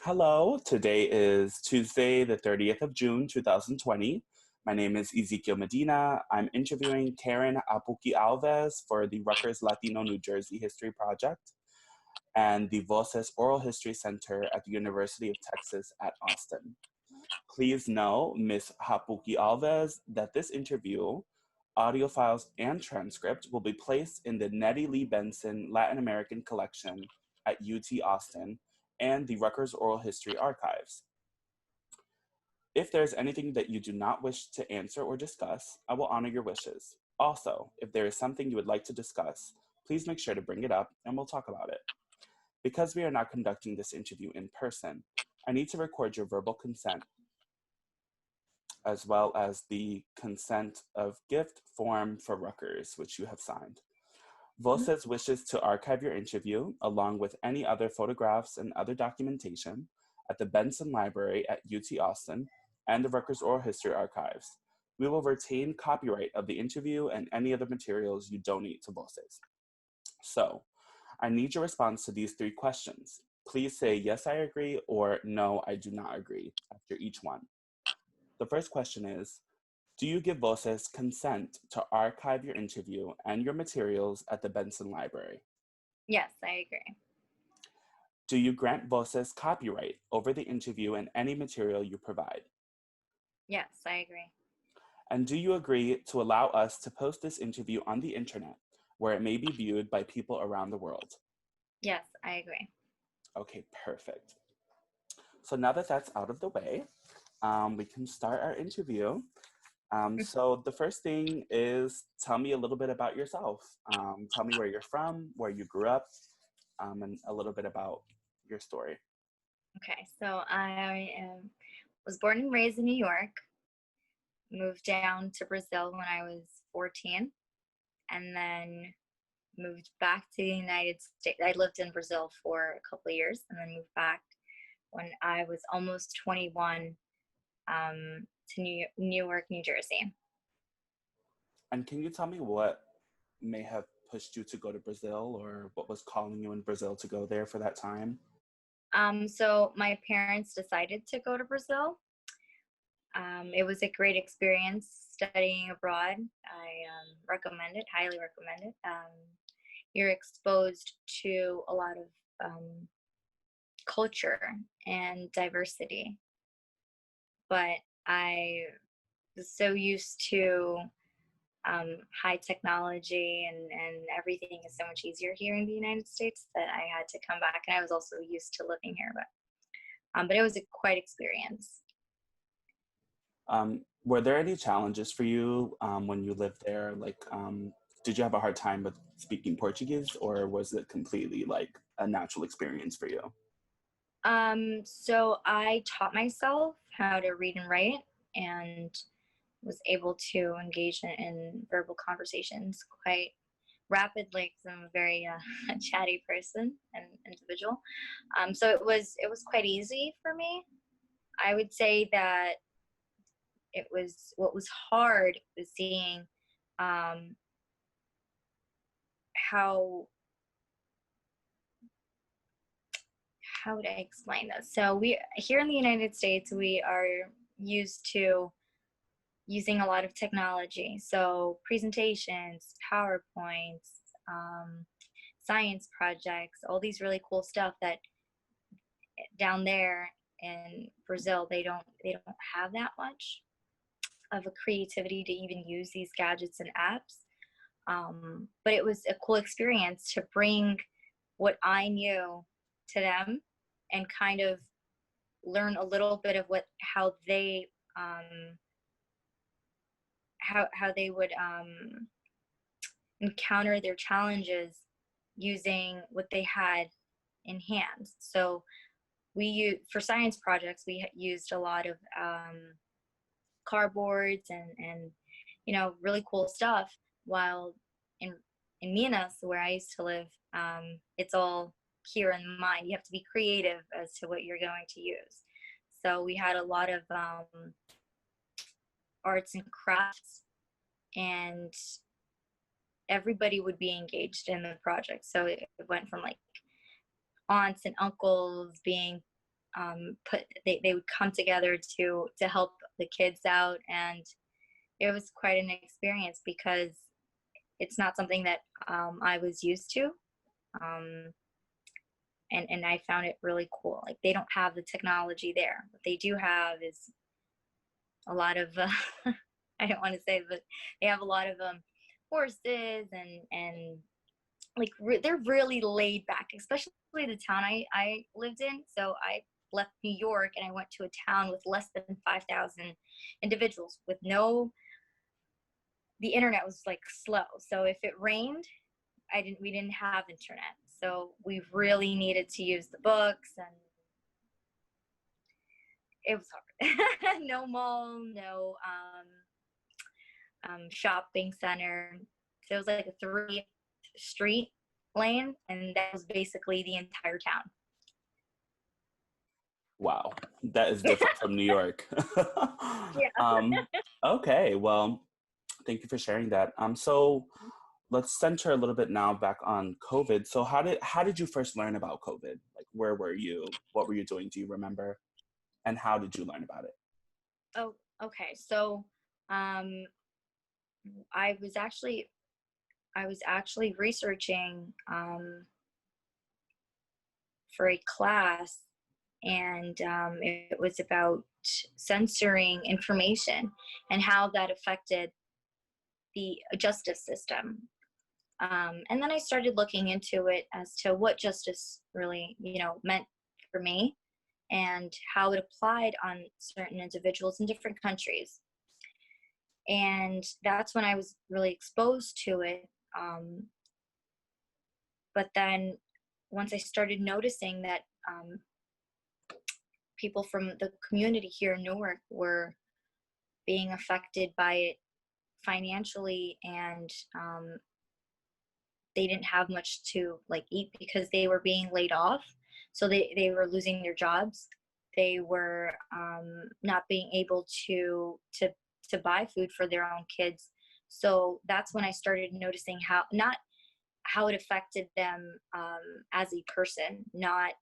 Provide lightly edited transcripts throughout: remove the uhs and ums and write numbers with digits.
Hello, today is Tuesday, the 30th of June, 2020. My name is Ezekiel Medina. I'm interviewing Karenn Alves for the Rutgers Latino New Jersey History Project and the Voces Oral History Center at the University of Texas at Austin. Please know, Ms. Happuck Alves, that this interview, audio files, and transcript will be placed in the Nettie Lee Benson Latin American Collection at UT Austin and the Rutgers Oral History Archives. If there's anything that you do not wish to answer or discuss, I will honor your wishes. Also, if there is something you would like to discuss, please make sure to bring it up and we'll talk about it. Because we are not conducting this interview in person, I need to record your verbal consent, as well as the consent of gift form for Rutgers, which you have signed. Voces wishes to archive your interview, along with any other photographs and other documentation, at the Benson Library at UT Austin and the Rutgers Oral History Archives. We will retain copyright of the interview and any other materials you donate to Voces. So, I need your response to these 3 questions. Please say, yes, I agree, or no, I do not agree, after each one. The first question is, do you give Voces consent to archive your interview and your materials at the Benson Library? Yes, I agree. Do you grant Voces copyright over the interview and any material you provide? Yes, I agree. And do you agree to allow us to post this interview on the internet, where it may be viewed by people around the world? Yes, I agree. Okay, perfect. So now that that's out of the way, we can start our interview. So the first thing is, tell me a little bit about yourself. Tell me where you're from, where you grew up, and a little bit about your story. Okay, so was born and raised in New York, moved down to Brazil when I was 14, and then moved back to the United States. I lived in Brazil for a couple of years and then moved back when I was almost 21 to Newark, New Jersey. And can you tell me what may have pushed you to go to Brazil, or what was calling you in Brazil to go there for that time? So my parents decided to go to Brazil. It was a great experience studying abroad. I recommend it, highly recommend it. You're exposed to a lot of culture and diversity. But I was so used to high technology and everything is so much easier here in the United States that I had to come back. And I was also used to living here, but it was a quite experience. Were there any challenges for you when you lived there? Like, did you have a hard time with speaking Portuguese, or was it completely like a natural experience for you? So I taught myself how to read and write and was able to engage in verbal conversations quite rapidly because I'm a very chatty person and individual. So it was quite easy for me. I would say that what was hard was seeing how would I explain this? So we here in the United States, we are used to using a lot of technology. So presentations, PowerPoints, science projects, all these really cool stuff that down there in Brazil they don't have that much of a creativity to even use these gadgets and apps. But it was a cool experience to bring what I knew to them and kind of learn a little bit of how they would encounter their challenges using what they had in hand. So for science projects, we used a lot of cardboards and really cool stuff, while in Minas, where I used to live, it's all here in mind. You have to be creative as to what you're going to use. So we had a lot of arts and crafts, and everybody would be engaged in the project. So it went from like aunts and uncles being they would come together to help the kids out, and it was quite an experience because it's not something that I was used to. Um, and I found it really cool. Like, they don't have the technology there. What they do have is a lot of I don't want to say, but they have a lot of horses and like they're really laid back, especially the town I lived in. So I left New York and I went to a town with less than 5,000 individuals with no, the internet was like slow. So if it rained, we didn't have internet. So we really needed to use the books, and it was hard. No mall, no shopping center. So it was like a 3 street lane, and that was basically the entire town. Wow, that is different from New York. Yeah. Okay, well, thank you for sharing that. So let's center a little bit now back on COVID. So how did you first learn about COVID? Like, where were you? What were you doing? Do you remember? And how did you learn about it? Oh, okay. So um, I was actually researching for a class, and it was about censoring information and how that affected the justice system. And then I started looking into it as to what justice really, meant for me, and how it applied on certain individuals in different countries. And that's when I was really exposed to it. But then once I started noticing that people from the community here in Newark were being affected by it financially, and they didn't have much to like eat because they were being laid off. So they were losing their jobs. They were not being able to buy food for their own kids. So that's when I started noticing how it affected them as a person, not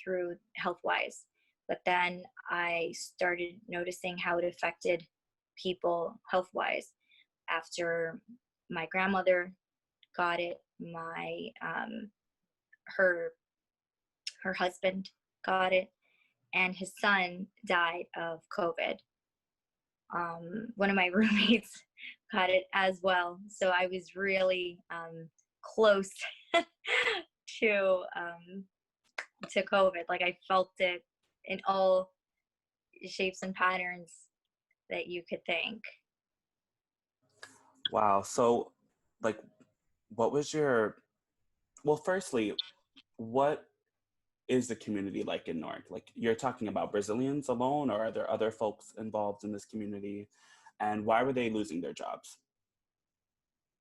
through health wise. But then I started noticing how it affected people health wise after my grandmother got it, my her her husband got it, and his son died of COVID. One of my roommates got it as well, so I was really close to COVID. Like, I felt it in all shapes and patterns that you could think. Wow. So, like, what was your, well, firstly, what is the community like in Newark? Like, you're talking about Brazilians alone, or are there other folks involved in this community? And why were they losing their jobs?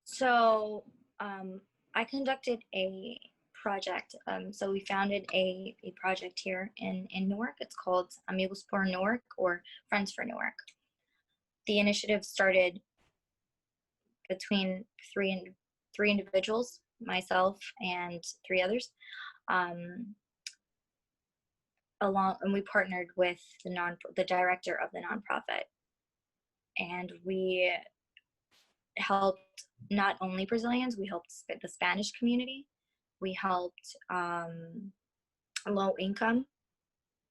So I conducted a project. So we founded a project here in Newark. It's called Amigos por Newark, or Friends for Newark. The initiative started between three individuals, myself and 3 others. And we partnered with the director of the nonprofit, and we helped not only Brazilians, we helped the Spanish community, we helped low income,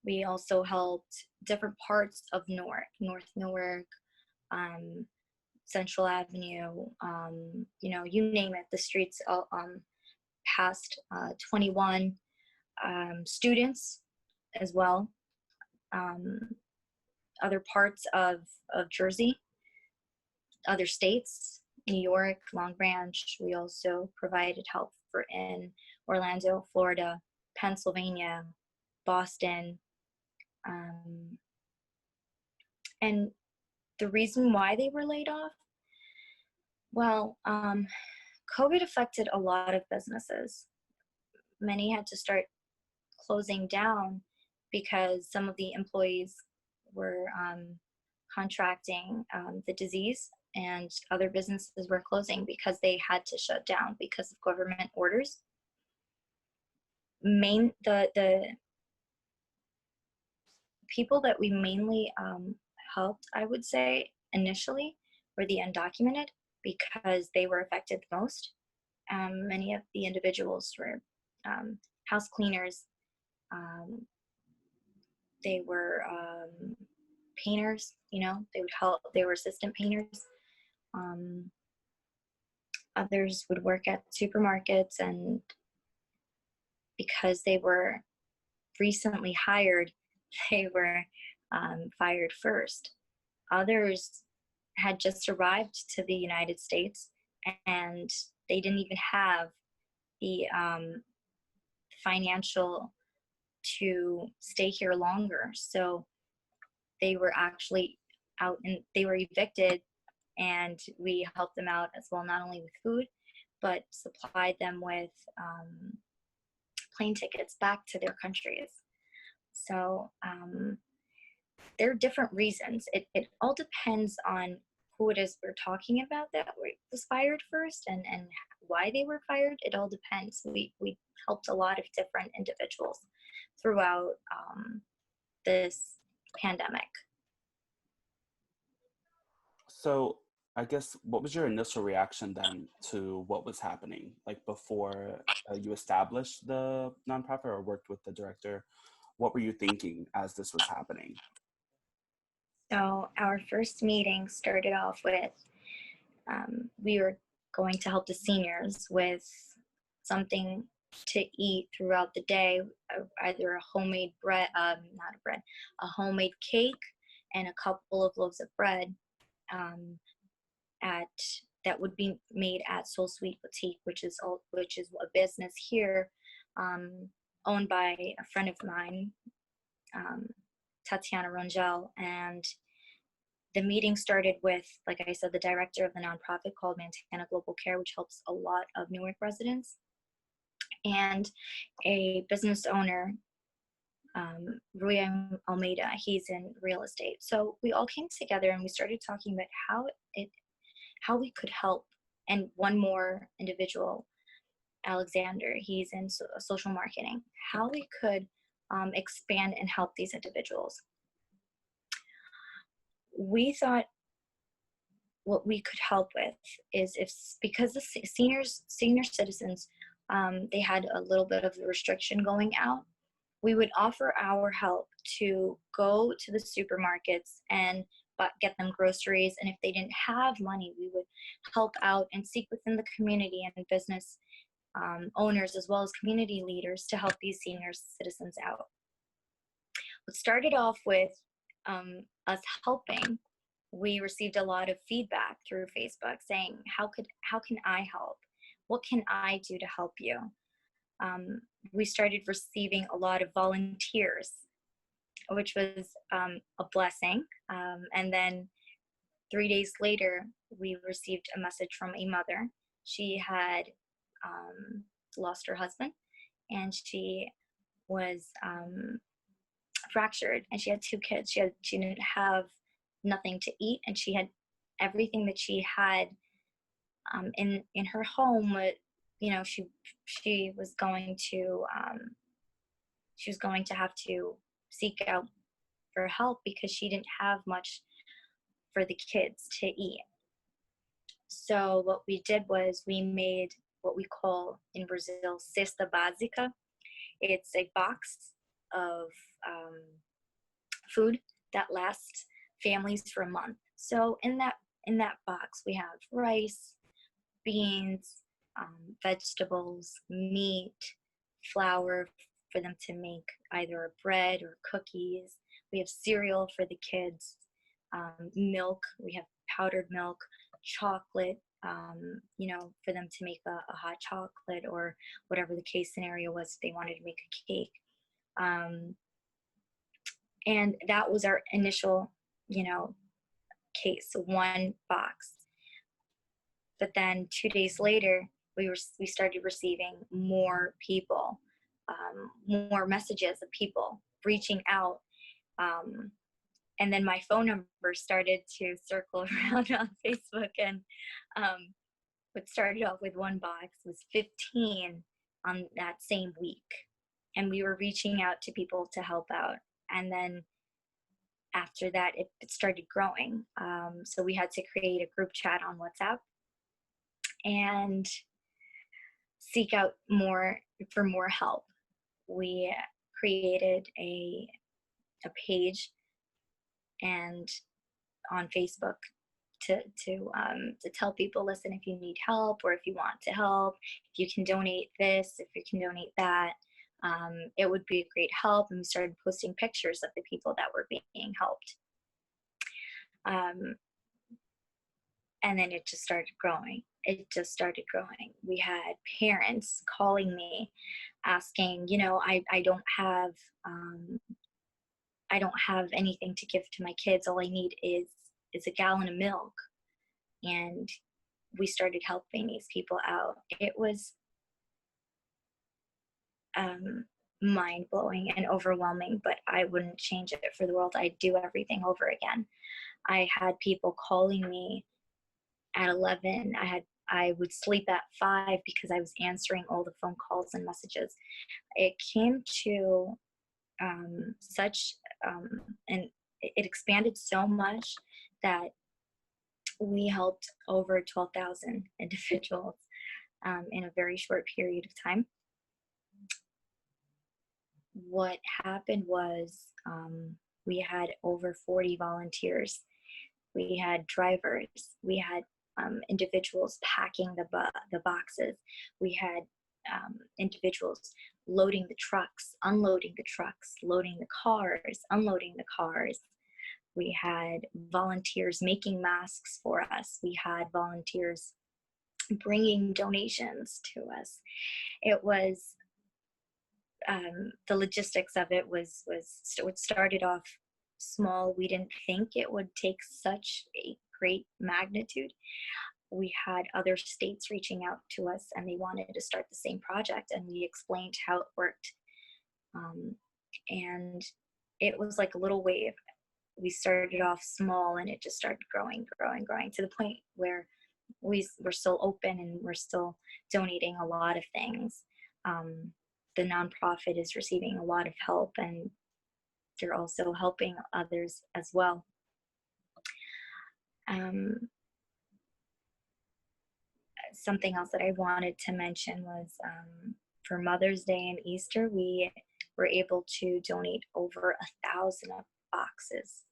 we also helped different parts of Newark, North Newark, Central Avenue, you name it, the streets past 21, students as well, other parts of Jersey, other states, New York, Long Branch. We also provided help in Orlando, Florida, Pennsylvania, Boston. And the reason why they were laid off, well, COVID affected a lot of businesses. Many had to start closing down because some of the employees were contracting the disease, and other businesses were closing because they had to shut down because of government orders. people that we mainly helped, I would say, initially were the undocumented because they were affected the most. Many of the individuals were house cleaners. Um, they were painters. They would help. They were assistant painters. Um, Others would work at supermarkets, and because they were recently hired, they were fired first. Others had just arrived to the United States, and they didn't even have the financial to stay here longer. So they were actually out and they were evicted, and we helped them out as well, not only with food, but supplied them with plane tickets back to their countries. So there are different reasons. It all depends on who it is we're talking about that was fired first, and why they were fired. It all depends. We helped a lot of different individuals throughout this pandemic. So I guess what was your initial reaction then to what was happening? Like before you established the nonprofit or worked with the director, what were you thinking as this was happening? So our first meeting started off with we were going to help the seniors with something to eat throughout the day, either a homemade bread, not a bread, a homemade cake, and a couple of loaves of bread um, at that would be made at Soul Sweet Boutique, which is a business here owned by a friend of mine, Tatiana Rangel. And the meeting started with, like I said, the director of the nonprofit called Montana Global Care, which helps a lot of Newark residents, and a business owner, Rui Almeida. He's in real estate. So we all came together and we started talking about how we could help. And one more individual, Alexander, he's in social marketing, how we could expand and help these individuals. We thought what we could help with is because the senior citizens, they had a little bit of a restriction going out, we would offer our help to go to the supermarkets and get them groceries. And if they didn't have money, we would help out and seek within the community and business owners as well as community leaders to help these senior citizens out. What started off with us helping, we received a lot of feedback through Facebook saying, how can I help? What can I do to help you? We started receiving a lot of volunteers, which was a blessing. And then 3 days later, we received a message from a mother. She had lost her husband, and she was fractured, and she had 2 kids. She didn't have nothing to eat, and she had everything that she had in her home. She was going to have to seek out for help because she didn't have much for the kids to eat. So what we did was we made what we call in Brazil cesta básica. It's a box of food that lasts families for a month. So in that box we have rice, beans, vegetables, meat, flour for them to make either a bread or cookies. We have cereal for the kids, milk. We have powdered milk, chocolate, for them to make a hot chocolate or whatever the case scenario was if they wanted to make a cake. And that was our initial, case, one box. But then 2 days later, we started receiving more people, more messages of people reaching out. And then my phone number started to circle around on Facebook. And what started off with one box was 15 on that same week. And we were reaching out to people to help out. And then after that, it started growing. So we had to create a group chat on WhatsApp and seek out more help. We created a page and on Facebook to tell people, listen, if you need help or if you want to help, if you can donate this, if you can donate that, it would be a great help. And we started posting pictures of the people that were being helped. And then it just started growing. We had parents calling me asking, I don't have anything to give to my kids. All I need is a gallon of milk. And we started helping these people out. It was mind-blowing and overwhelming, but I wouldn't change it for the world. I'd do everything over again. I had people calling me at 11. I would sleep at 5 because I was answering all the phone calls and messages. It came to and it expanded so much that we helped over 12,000 individuals in a very short period of time. What happened was we had over 40 volunteers. We had drivers. We had individuals packing the boxes. We had individuals loading the trucks, unloading the trucks, loading the cars, unloading the cars. We had volunteers making masks for us. We had volunteers bringing donations to us. It was the logistics of it was it started off small. We didn't think it would take such a great magnitude. We had other states reaching out to us and they wanted to start the same project, and we explained how it worked. And it was like a little wave. We started off small and it just started growing to the point where we're still open and we're still donating a lot of things. The nonprofit is receiving a lot of help, and they're also helping others as well. Something else that I wanted to mention was for Mother's Day and Easter, we were able to donate over 1,000 boxes.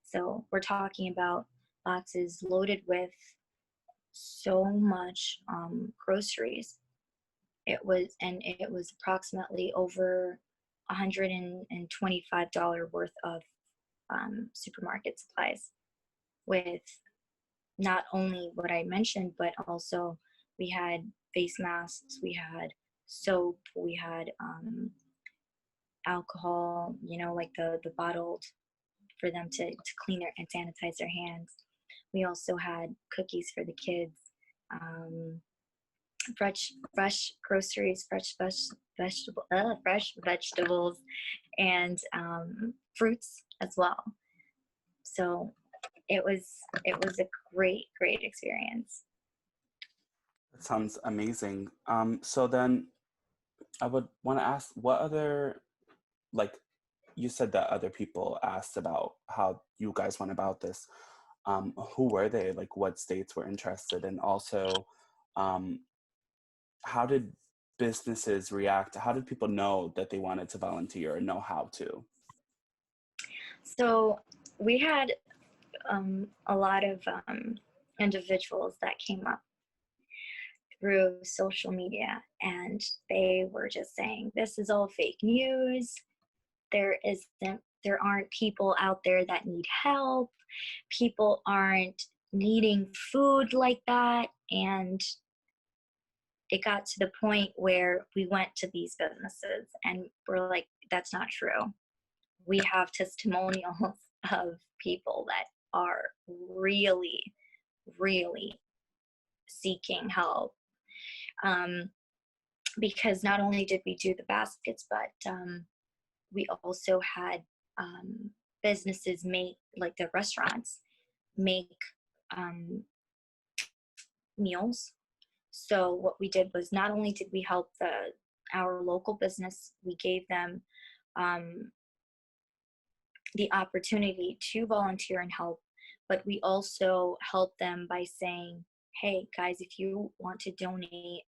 So we're talking about boxes loaded with so much groceries. It was approximately over $125 worth of supermarket supplies, with not only what I mentioned, but also we had face masks, we had soap, we had alcohol, like the bottled for them to clean their and sanitize their hands. We also had cookies for the kids, fresh groceries, fresh vegetables, and fruits as well. So it was a great experience. That sounds amazing. So then I would want to ask, what other, like you said that other people asked about how you guys went about this. Who were they? Like what states were interested? And also, how did businesses react? How did people know that they wanted to volunteer or know how to? So we had a lot of individuals that came up through social media, and they were just saying, this is all fake news. There aren't people out there that need help. People aren't needing food like that. And it got to the point where we went to these businesses and we're like, that's not true. We have testimonials of people that are really seeking help. Because not only did we do the baskets, but we also had businesses make, like the restaurants, make meals. So what we did was, not only did we help our local business, we gave them the opportunity to volunteer and help, but we also help them by saying, hey guys, if you want to donate,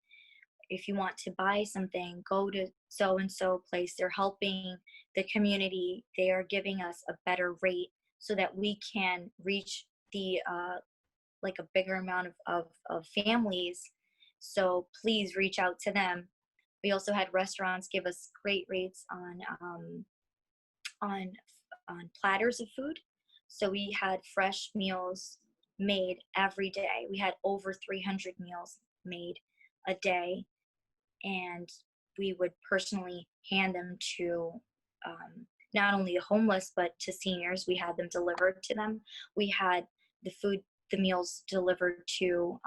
if you want to buy something, go to so and so place. They're helping the community. They are giving us a better rate so that we can reach the like a bigger amount of families. So please reach out to them. We also had restaurants give us great rates on on platters of food. So we had fresh meals made every day. We had over 300 meals made a day, and we would personally hand them to not only the homeless but to seniors. We had them delivered to them. We had the meals delivered to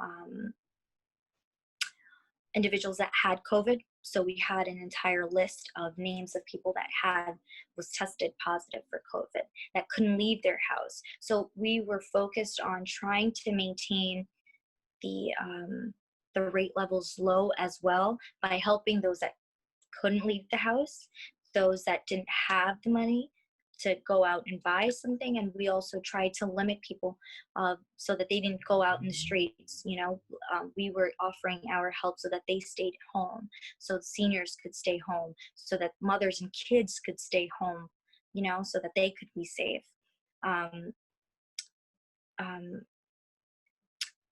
individuals that had COVID. So we had an entire list of names of people that was tested positive for COVID that couldn't leave their house. So we were focused on trying to maintain the rate levels low as well by helping those that couldn't leave the house, those that didn't have the money to go out and buy something. And we also tried to limit people so that they didn't go out in the streets. We were offering our help so that they stayed home, so seniors could stay home, so that mothers and kids could stay home, so that they could be safe. um, um,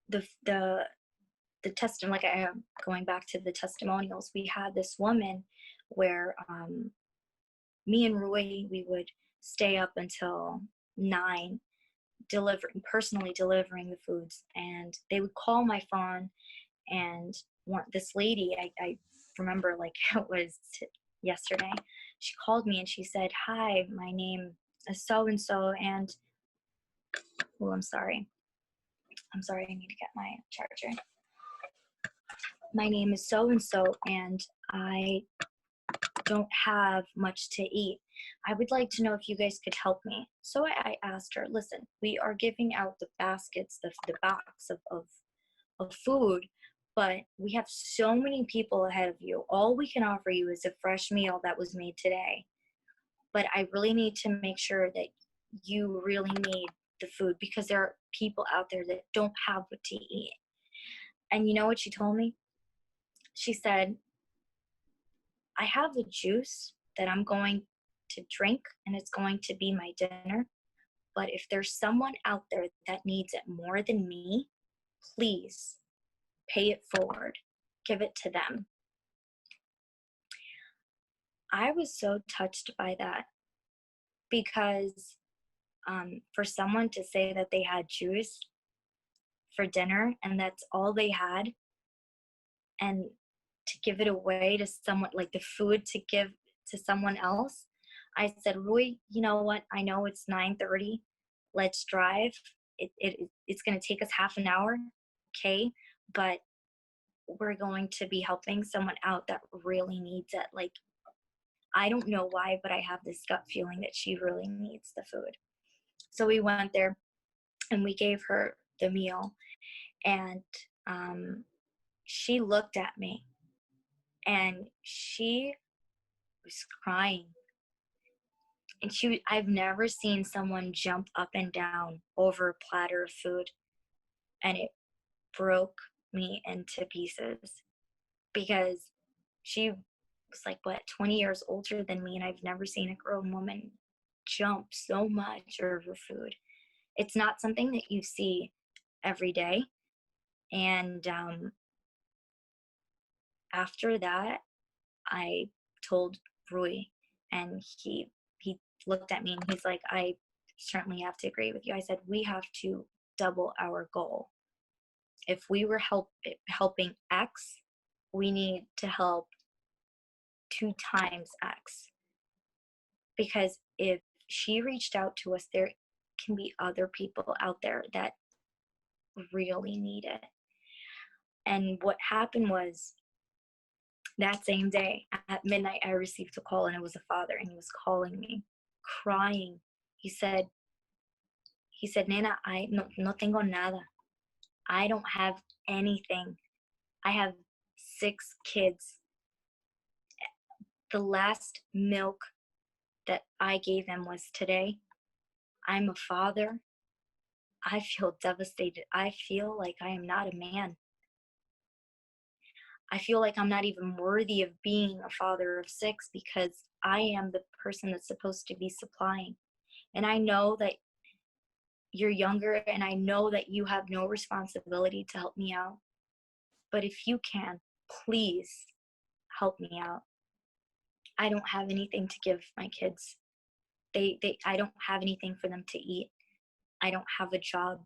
the like I am going back to the testimonials, we had this woman where me and Rui, we would stay up until 9 personally delivering the foods, and they would call my phone. And this lady, I remember like it was yesterday, she called me and she said, hi, my name is so and so, and oh, I'm sorry, I need to get my charger. My name is so and so, and I don't have much to eat. I would like to know if you guys could help me. So I asked her, listen, we are giving out the baskets, the box of food, but we have so many people ahead of you. All we can offer you is a fresh meal that was made today. But I really need to make sure that you really need the food, because there are people out there that don't have what to eat. And you know what she told me? She said, I have the juice that I'm going to drink, and it's going to be my dinner. But if there's someone out there that needs it more than me, please pay it forward. Give it to them. I was so touched by that, because for someone to say that they had juice for dinner and that's all they had, and to give it away to someone, like the food to give to someone else. I said, Rui, you know what? I know it's 9:30. Let's drive. It's going to take us half an hour, okay? But we're going to be helping someone out that really needs it. Like, I don't know why, but I have this gut feeling that she really needs the food. So we went there and we gave her the meal, and she looked at me and she was crying. And I've never seen someone jump up and down over a platter of food, and it broke me into pieces, because she was like, what, 20 years older than me, and I've never seen a grown woman jump so much over food. It's not something that you see every day. And after that, I told Rui, and he looked at me and he's like, I certainly have to agree with you. I said, we have to double our goal. If we were helping X, we need to help 2 times X. Because if she reached out to us, there can be other people out there that really need it. And what happened was, that same day at midnight, I received a call, and it was a father, and he was calling me, crying. He said, Nena, no tengo nada. I don't have anything. I have 6 kids. The last milk that I gave them was today, I'm a father. I feel devastated. I feel like I am not a man. I feel like I'm not even worthy of being a father of six because I am the person that's supposed to be supplying. And I know that you're younger and I know that you have no responsibility to help me out. But if you can, please help me out. I don't have anything to give my kids. I don't have anything for them to eat. I don't have a job.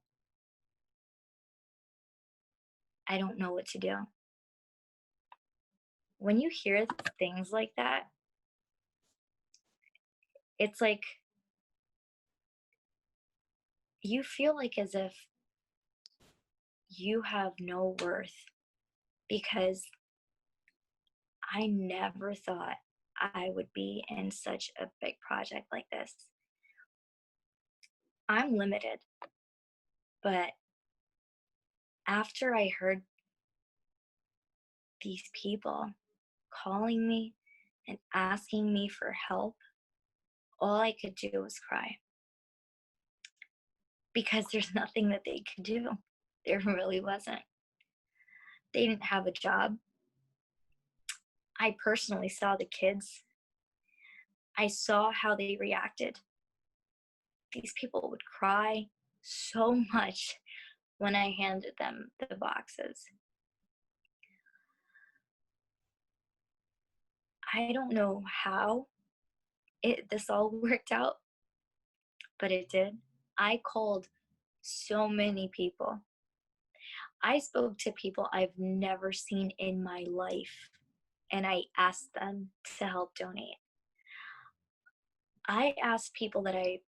I don't know what to do. When you hear things like that, it's like you feel like as if you have no worth because I never thought I would be in such a big project like this. I'm limited, but after I heard these people calling me and asking me for help, all I could do was cry because there's nothing that they could do. There really wasn't. They didn't have a job. I personally saw the kids. I saw how they reacted. These people would cry so much when I handed them the boxes. I don't know how this all worked out, but it did. I called so many people. I spoke to people I've never seen in my life, and I asked them to help donate. I asked people that I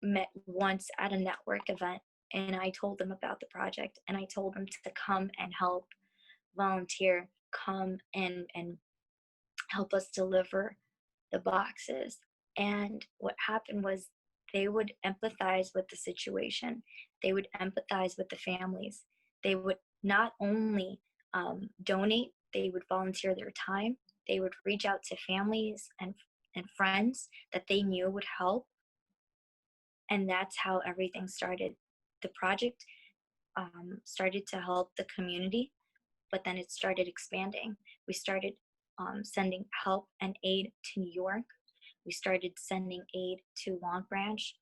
met once at a network event, and I told them about the project, and I told them to come and help volunteer, come and help us deliver the boxes. And what happened was they would empathize with the situation, they would empathize with the families. They would not only donate, they would volunteer their time, they would reach out to families and friends that they knew would help. And that's how everything started. The project started to help the community, but then it started expanding. We started sending help and aid to New York. We started sending aid to Long Branch,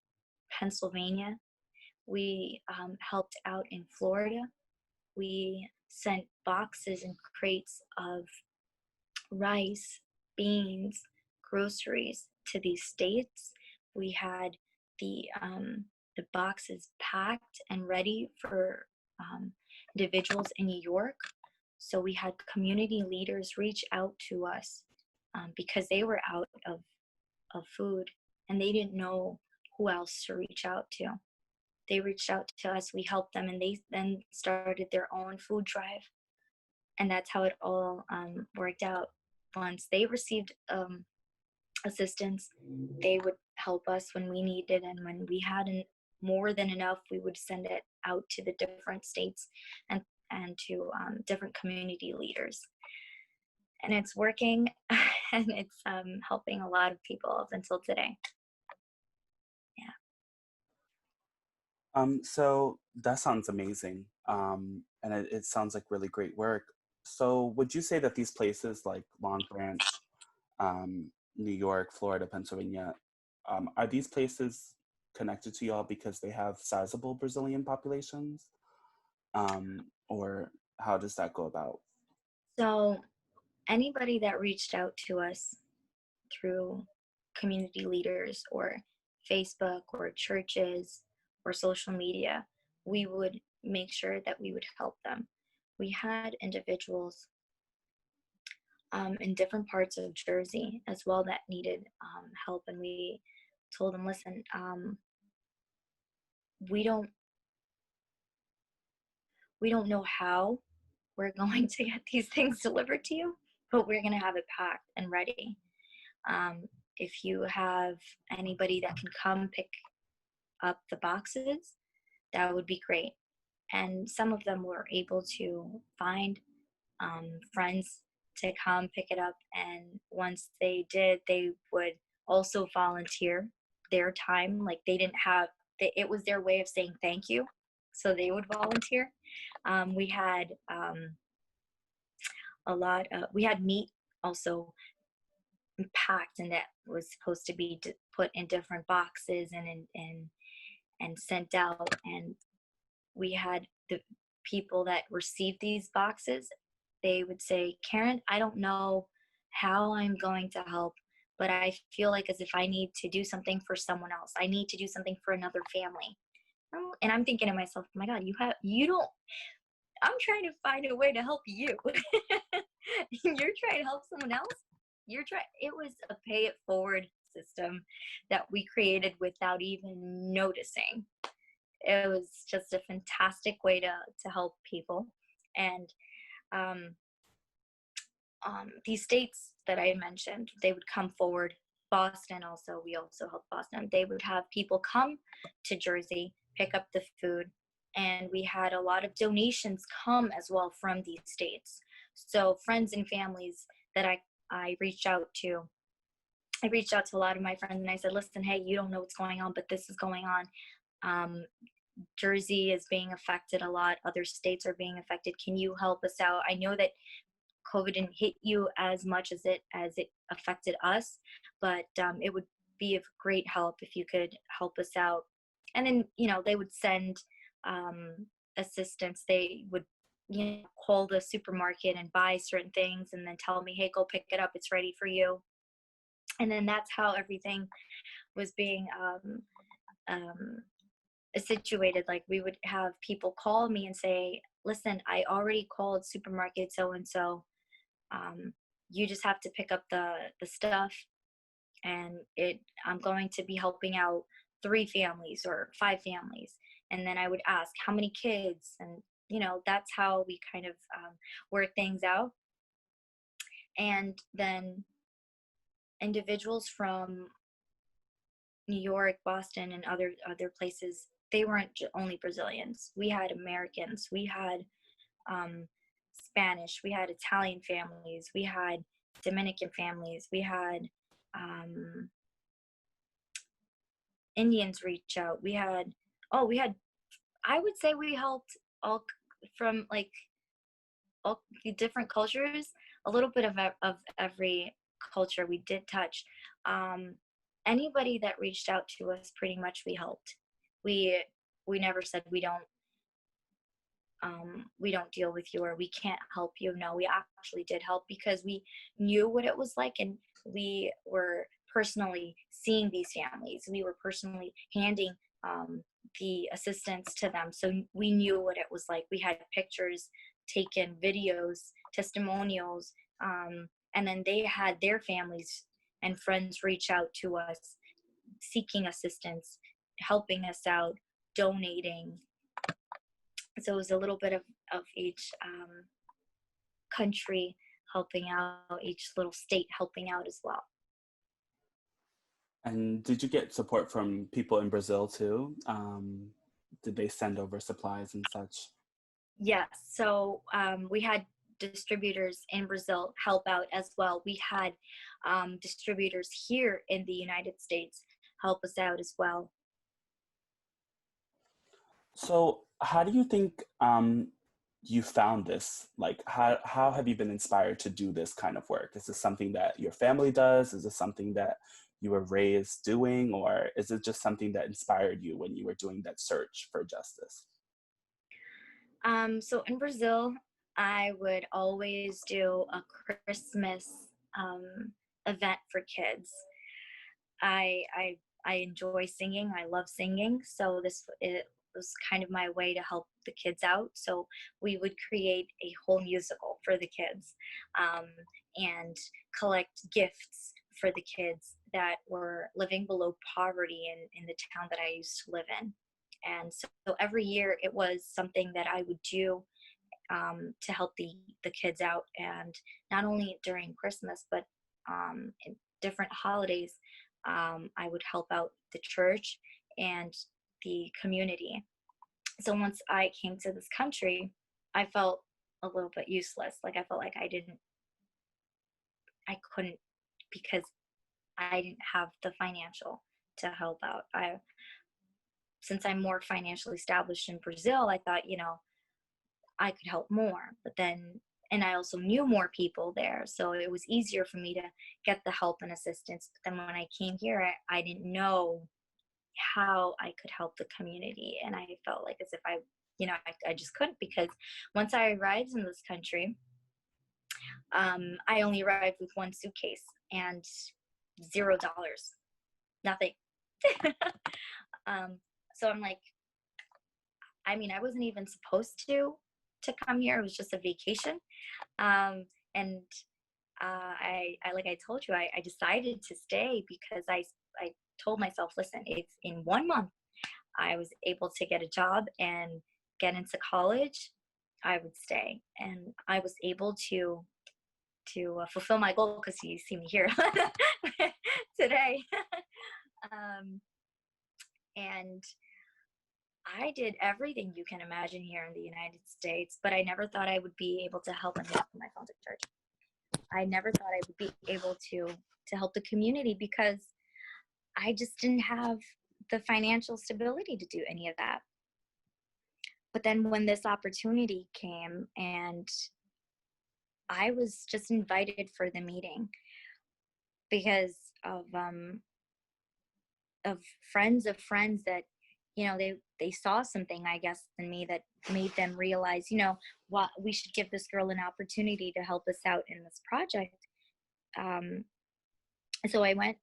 Pennsylvania. We helped out in Florida. We sent boxes and crates of rice, beans, groceries to these states. We had the boxes packed and ready for individuals in New York. So we had community leaders reach out to us because they were out of food and they didn't know who else to reach out to. They reached out to us, we helped them, and they then started their own food drive. And that's how it all worked out. Once they received assistance, they would help us when we needed, and when we hadn't more than enough, we would send it out to the different states and to different community leaders. And it's working, and it's helping a lot of people up until today. Yeah. So that sounds amazing. And it sounds like really great work. So would you say that these places like Long Branch, New York, Florida, Pennsylvania, are these places connected to y'all because they have sizable Brazilian populations? Or how does that go about? So anybody that reached out to us through community leaders or Facebook or churches or social media, we would make sure that we would help them. We had individuals in different parts of Jersey as well that needed help, and we told them, listen, we don't we don't know how we're going to get these things delivered to you, but we're going to have it packed and ready. If you have anybody that can come pick up the boxes, that would be great. And some of them were able to find friends to come pick it up. And once they did, they would also volunteer their time. Like they didn't have it was their way of saying thank you. So they would volunteer. We had we had meat also packed, and that was supposed to be put in different boxes and sent out. And we had the people that received these boxes, they would say, Karenn, I don't know how I'm going to help, but I feel like as if I need to do something for someone else. I need to do something for another family. And I'm thinking to myself, oh my God, you don't, I'm trying to find a way to help you. You're trying to help someone else. It was a pay it forward system that we created without even noticing. It was just a fantastic way to help people. And um, these states that I mentioned, they would come forward. Boston also, we also helped Boston. They would have people come to Jersey, pick up the food, and we had a lot of donations come as well from these states. So friends and families that I reached out to, I reached out to a lot of my friends and I said, listen, hey, you don't know what's going on, but this is going on. Jersey is being affected a lot. Other states are being affected. Can you help us out? I know that COVID didn't hit you as much as it affected us, but it would be of great help if you could help us out. And then, they would send assistance. They would, call the supermarket and buy certain things and then tell me, hey, go pick it up. It's ready for you. And then that's how everything was being situated. Like we would have people call me and say, listen, I already called supermarket so and so, you just have to pick up the stuff, and I'm going to be helping out 3 families or 5 families. And then I would ask how many kids, and that's how we kind of work things out. And then individuals from New York, Boston, and other places, they weren't only Brazilians. We had Americans, we had Spanish, we had Italian families, we had Dominican families, we had Indians reach out. We had, I would say we helped all from like all the different cultures, a little bit of every culture we did touch. Anybody that reached out to us, pretty much we helped. We never said we don't deal with you or we can't help you. No, we actually did help because we knew what it was like, and we were personally seeing these families. We were personally handing the assistance to them, so we knew what it was like. We had pictures taken, videos, testimonials, and then they had their families and friends reach out to us seeking assistance, helping us out, donating. So it was a little bit of each country helping out, each little state helping out as well. And did you get support from people in Brazil too? Did they send over supplies and such? Yes. So we had distributors in Brazil help out as well. We had distributors here in the United States help us out as well. So how do you think you found this? Like, how have you been inspired to do this kind of work? Is this something that your family does? Is this something that you were raised doing? Or is it just something that inspired you when you were doing that search for justice? So in Brazil, I would always do a Christmas event for kids. I enjoy singing. I love singing. So it was kind of my way to help the kids out. So we would create a whole musical for the kids, and collect gifts for the kids that were living below poverty in the town that I used to live in. And so every year it was something that I would do to help the kids out, and not only during Christmas, but in different holidays. I would help out the church and the community. So once I came to this country, I felt a little bit useless. Like I felt like I couldn't, because I didn't have the financial to help out. since I'm more financially established in Brazil, I thought, I could help more. But then, and I also knew more people there. So it was easier for me to get the help and assistance. But then when I came here, I didn't know how I could help the community. And I felt like as if I just couldn't, because once I arrived in this country, I only arrived with one suitcase and $0, nothing. So I'm like, I wasn't even supposed to come here. It was just a vacation. And I like I told you, I decided to stay because I told myself, listen, it's in 1 month I was able to get a job and get into college, I would stay. And I was able to fulfill my goal, because you see me here today. um, and I did everything you can imagine here in the United States, but I never thought I would be able to help my founding church. I never thought I would be able to help the community, because I just didn't have the financial stability to do any of that. But then when this opportunity came, and I was just invited for the meeting because of friends that they saw something, I guess, in me that made them realize, what, we should give this girl an opportunity to help us out in this project. So I went.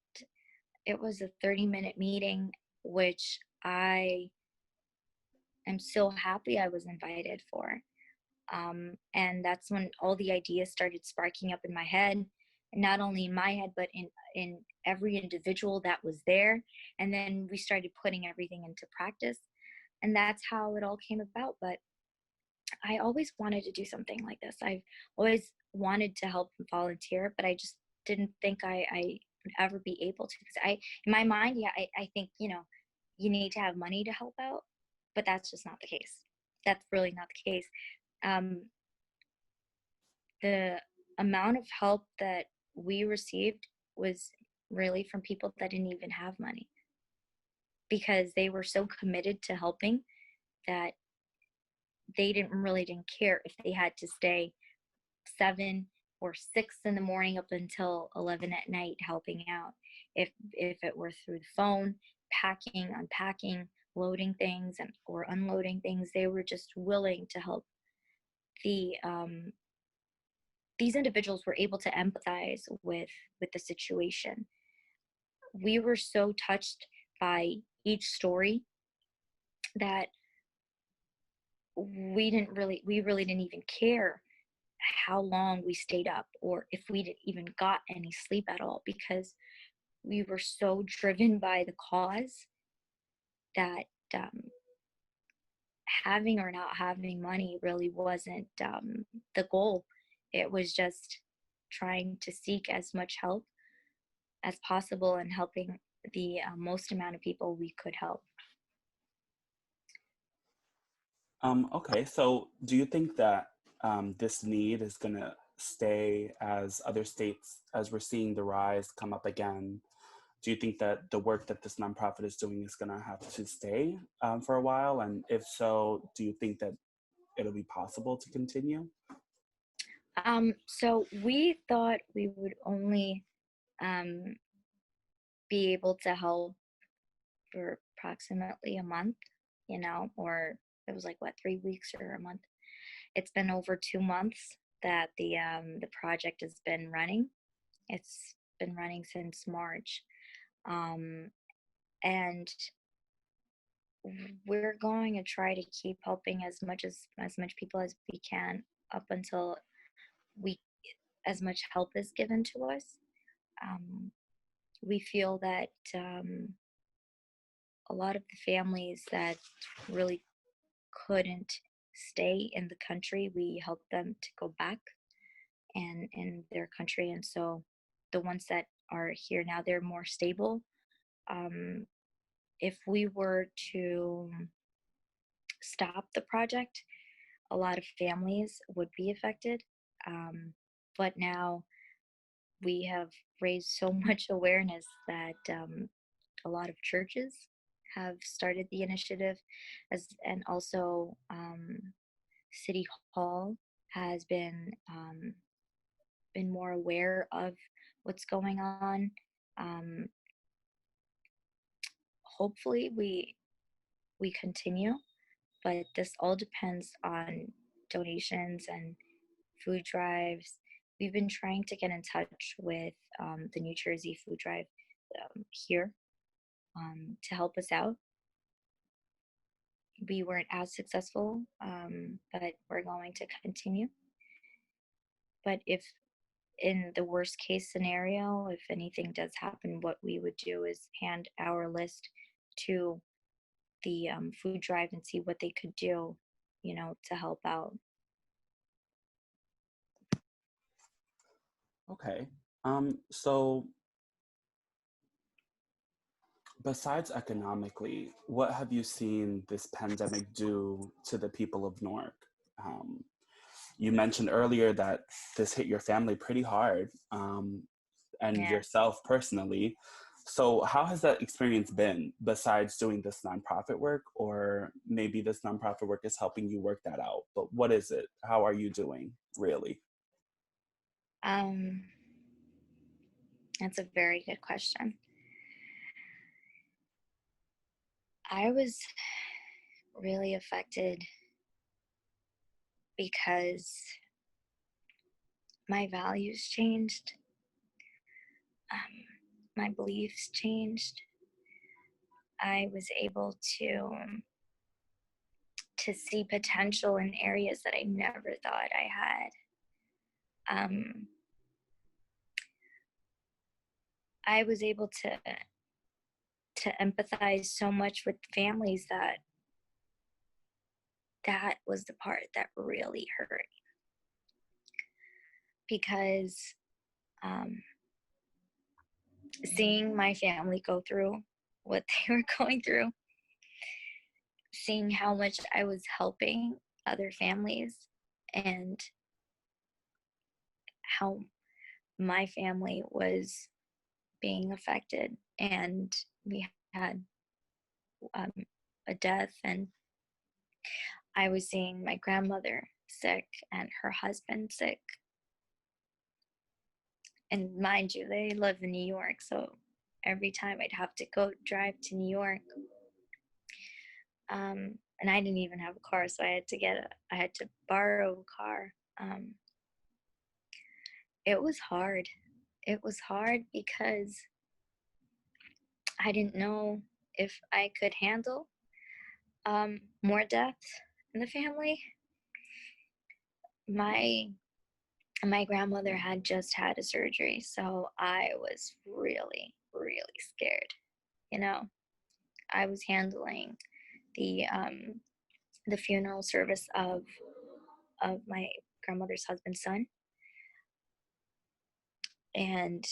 It was a 30-minute meeting, which I am so happy I was invited for. And that's when all the ideas started sparking up in my head, and not only in my head, but in every individual that was there. And then we started putting everything into practice, and that's how it all came about. But I always wanted to do something like this. I've always wanted to help and volunteer, but I just didn't think I would ever be able to. Because in my mind, yeah, I think, you need to have money to help out, but that's just not the case. That's really not the case. The amount of help that we received was really from people that didn't even have money, because they were so committed to helping that they didn't care if they had to stay 7 or 6 in the morning up until 11 at night helping out. If it were through the phone, packing, unpacking, loading things or unloading things, they were just willing to help. These individuals were able to empathize with the situation. We were so touched by each story that we really didn't even care how long we stayed up, or if we didn't even got any sleep at all, because we were so driven by the cause that having or not having money really wasn't the goal. It was just trying to seek as much help as possible and helping the most amount of people we could help. Okay, so do you think that this need is going to stay as other states, as we're seeing the rise come up again? Do you think that the work that this nonprofit is doing is going to have to stay for a while? And if so, do you think that it'll be possible to continue? So we thought we would only be able to help for approximately a month, or it was like, what, 3 weeks or a month. It's been over 2 months that the project has been running. It's been running since March, and we're going to try to keep helping as much people as we can up until we as much help is given to us. We feel that a lot of the families that really couldn't stay in the country, we helped them to go back and in their country. And so the ones that are here now, they're more stable. If we were to stop the project, a lot of families would be affected. But now we have raised so much awareness that a lot of churches have started the initiative, and also City Hall has been more aware of what's going on. Um, Hopefully, we continue, but this all depends on donations and food drives. We've been trying to get in touch with the New Jersey food drive here to help us out. We weren't as successful, but we're going to continue. But if in the worst case scenario, if anything does happen, what we would do is hand our list to the food drive and see what they could do, to help out. Okay. So besides economically, what have you seen this pandemic do to the people of Newark? Um, you mentioned earlier that this hit your family pretty hard, and Yeah. yourself personally. So, how has that experience been besides doing this nonprofit work? Or maybe this nonprofit work is helping you work that out. But what is it? How are you doing, really? Um, that's a very good question. I was really affected because my values changed, um, my beliefs changed. I was able to see potential in areas that I never thought I had. I was able to empathize so much with families that was the part that really hurt because um, seeing my family go through what they were going through, seeing how much I was helping other families, and how my family was being affected. And we had um, a death, and I was seeing my grandmother sick and her husband sick. And mind you, they live in New York, so every time I'd have to go drive to New York. And I didn't even have a car, so I had to borrow a car. It was hard. It was hard because I didn't know if I could handle more deaths in the family. My my grandmother had just had a surgery, so I was really, really scared. You know, I was handling the um, the funeral service of my grandmother's husband's son, and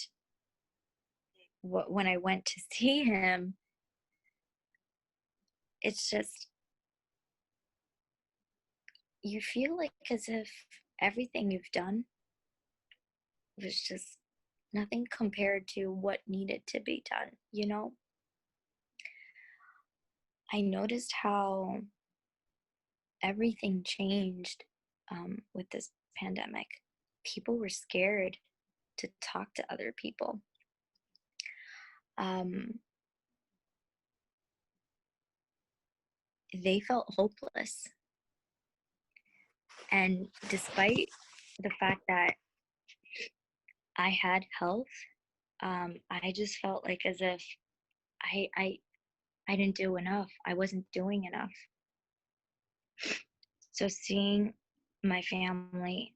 when I went to see him, it's just you feel like as if everything you've done was just nothing compared to what needed to be done. I noticed how everything changed with this pandemic. People were scared to talk to other people. Um, they felt hopeless. And despite the fact that I had health, I just felt like as if I, I, I didn't do enough. I wasn't doing enough. So seeing my family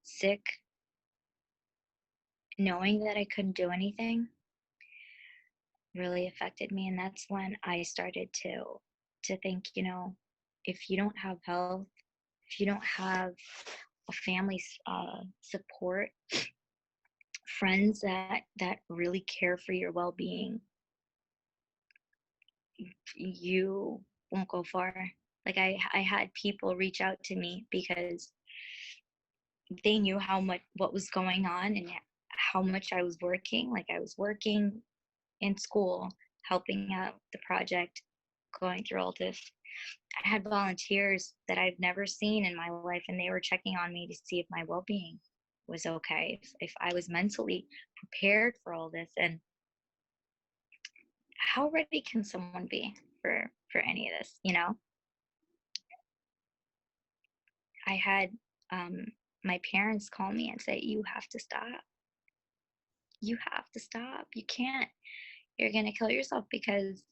sick, knowing that I couldn't do anything, really affected me. And that's when I started to think, if you don't have health, if you don't have a family's support, friends that really care for your well-being, you won't go far. Like I had people reach out to me because they knew how much what was going on and how much I was working. Like I was working in school, helping out the project, going through all this. I had volunteers that I've never seen in my life, and they were checking on me to see if my well-being was okay, if I was mentally prepared for all this. And how ready can someone be for any of this, you know? I had my parents call me and say, you have to stop. You have to stop. You can't. You're going to kill yourself because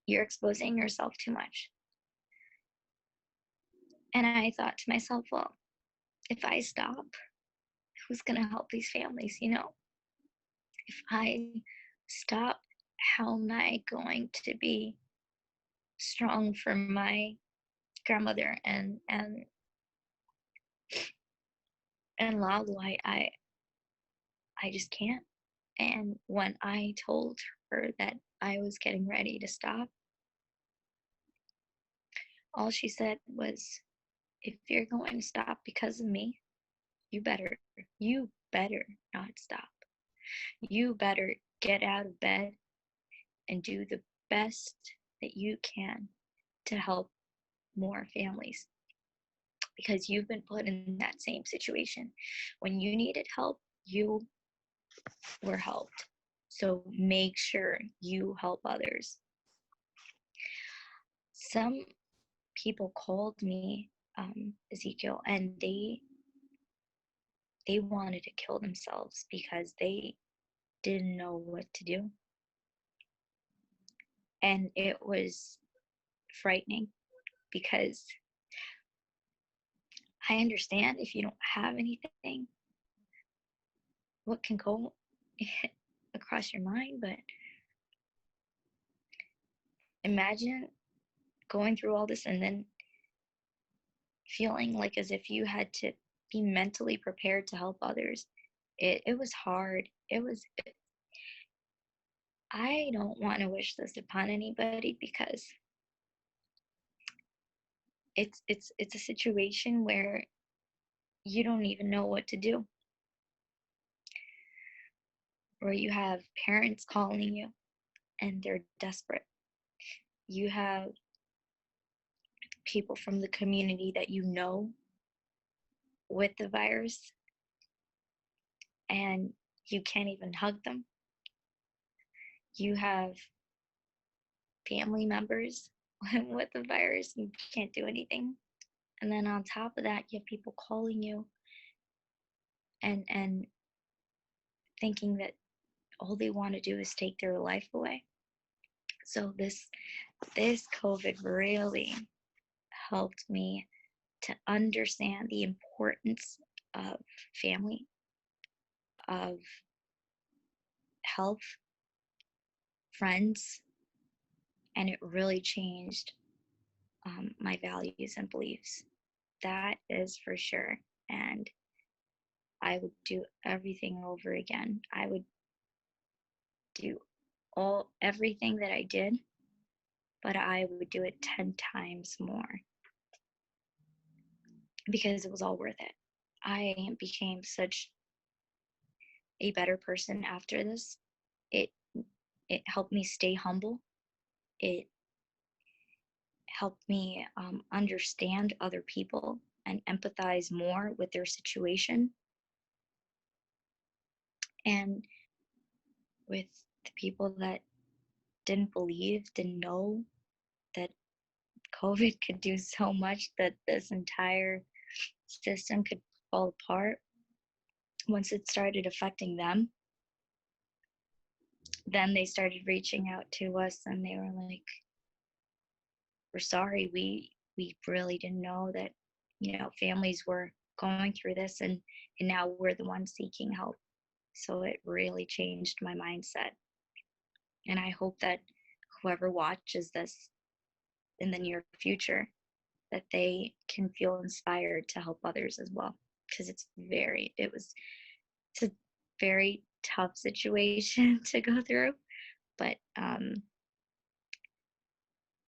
you're exposing yourself too much. And I thought to myself, well, if I stop, who's going to help these families, you know? If I stop, how am I going to be strong for my grandmother and Lalu? I just can't. And when I told her that I was getting ready to stop, all she said was, if you're going to stop because of me, you better you better not stop. You better get out of bed and do the best that you can to help more families, because you've been put in that same situation. When you needed help, you were helped. So make sure you help others. Some people called me, Ezekiel, and they wanted to kill themselves because they didn't know what to do. And it was frightening because I understand if you don't have anything, what can go across your mind, but imagine going through all this and then feeling like as if you had to be mentally prepared to help others. It was hard. I don't want to wish this upon anybody because it's a situation where you don't even know what to do, where you have parents calling you and they're desperate. You have people from the community that you know with the virus and you can't even hug them. You have family members with the virus and you can't do anything. And then on top of that, you have people calling you and thinking that all they want to do is take their life away. So this COVID really helped me to understand the importance of family, of health, friends, and it really changed my values and beliefs. That is for sure. And I would do everything over again. I would do everything that I did, but I would do it 10 times more because it was all worth it. I became such a better person after this. It it helped me stay humble. It helped me understand other people and empathize more with their situation and with the people that didn't believe, didn't know that COVID could do so much, that this entire system could fall apart. Once it started affecting them, then they started reaching out to us and they were like, we're sorry, we really didn't know that, you know, families were going through this, and now we're the ones seeking help. So it really changed my mindset. And I hope that whoever watches this in the near future, that they can feel inspired to help others as well, because it's a very tough situation to go through, but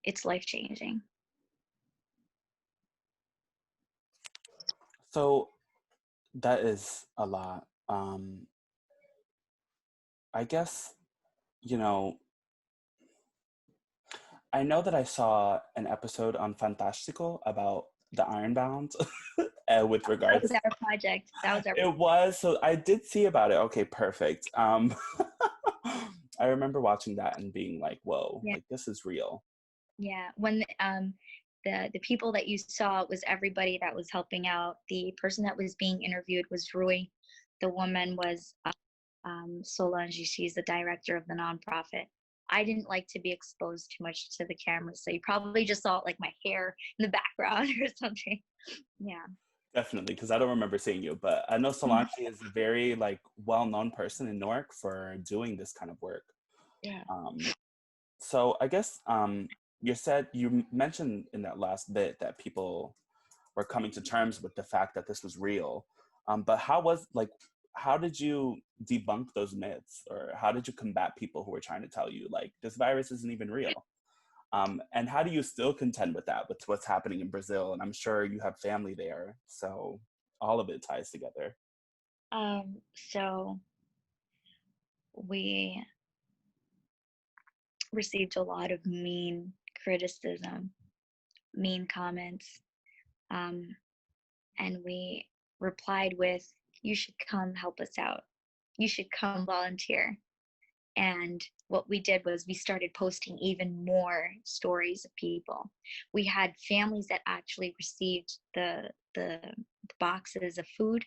it's life changing. So that is a lot. I guess, you know, I know that I saw an episode on Fantastico about the Ironbound with That was regards. our project. That was our It was, so I did see about it. Okay, perfect. I remember watching that and being like, whoa, yeah, like this is real. yeah. When the people that you saw was everybody that was helping out. The person that was being interviewed was Rui. The woman was Solange. She's the director of the nonprofit. I didn't like to be exposed too much to the camera, so you probably just saw like my hair in the background or something. Yeah. Definitely, because I don't remember seeing you, but I know Mhm. Solange is a very like well-known person in Newark for doing this kind of work. Yeah. Um, so I guess you said you mentioned in that last bit that people were coming to terms with the fact that this was real. But how did you debunk those myths, or how did you combat people who were trying to tell you like this virus isn't even real? And how do you still contend with that, with what's happening in Brazil? And I'm sure you have family there, so all of it ties together. So we received a lot of mean criticism, mean comments, um, and we replied with, "You should come help us out. You should come volunteer." And what we did was we started posting even more stories of people. We had families that actually received the boxes of food,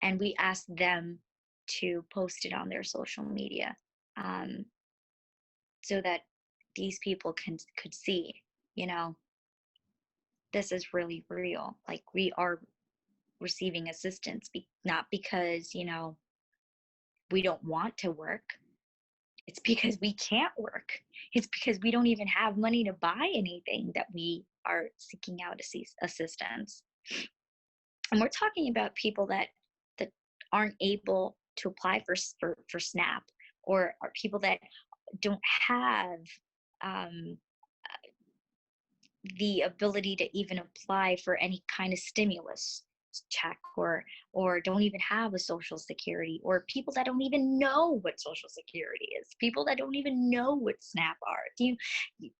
and we asked them to post it on their social media, um, so that these people could see, you know, this is really real. Like we are receiving assistance, not because we don't want to work. It's because we can't work. It's because we don't even have money to buy anything that we are seeking out assistance. And we're talking about people that aren't able to apply for SNAP, or are people that don't have um, the ability to even apply for any kind of stimulus check, or don't even have a social security, or people that don't even know what social security is, people that don't even know what SNAP are.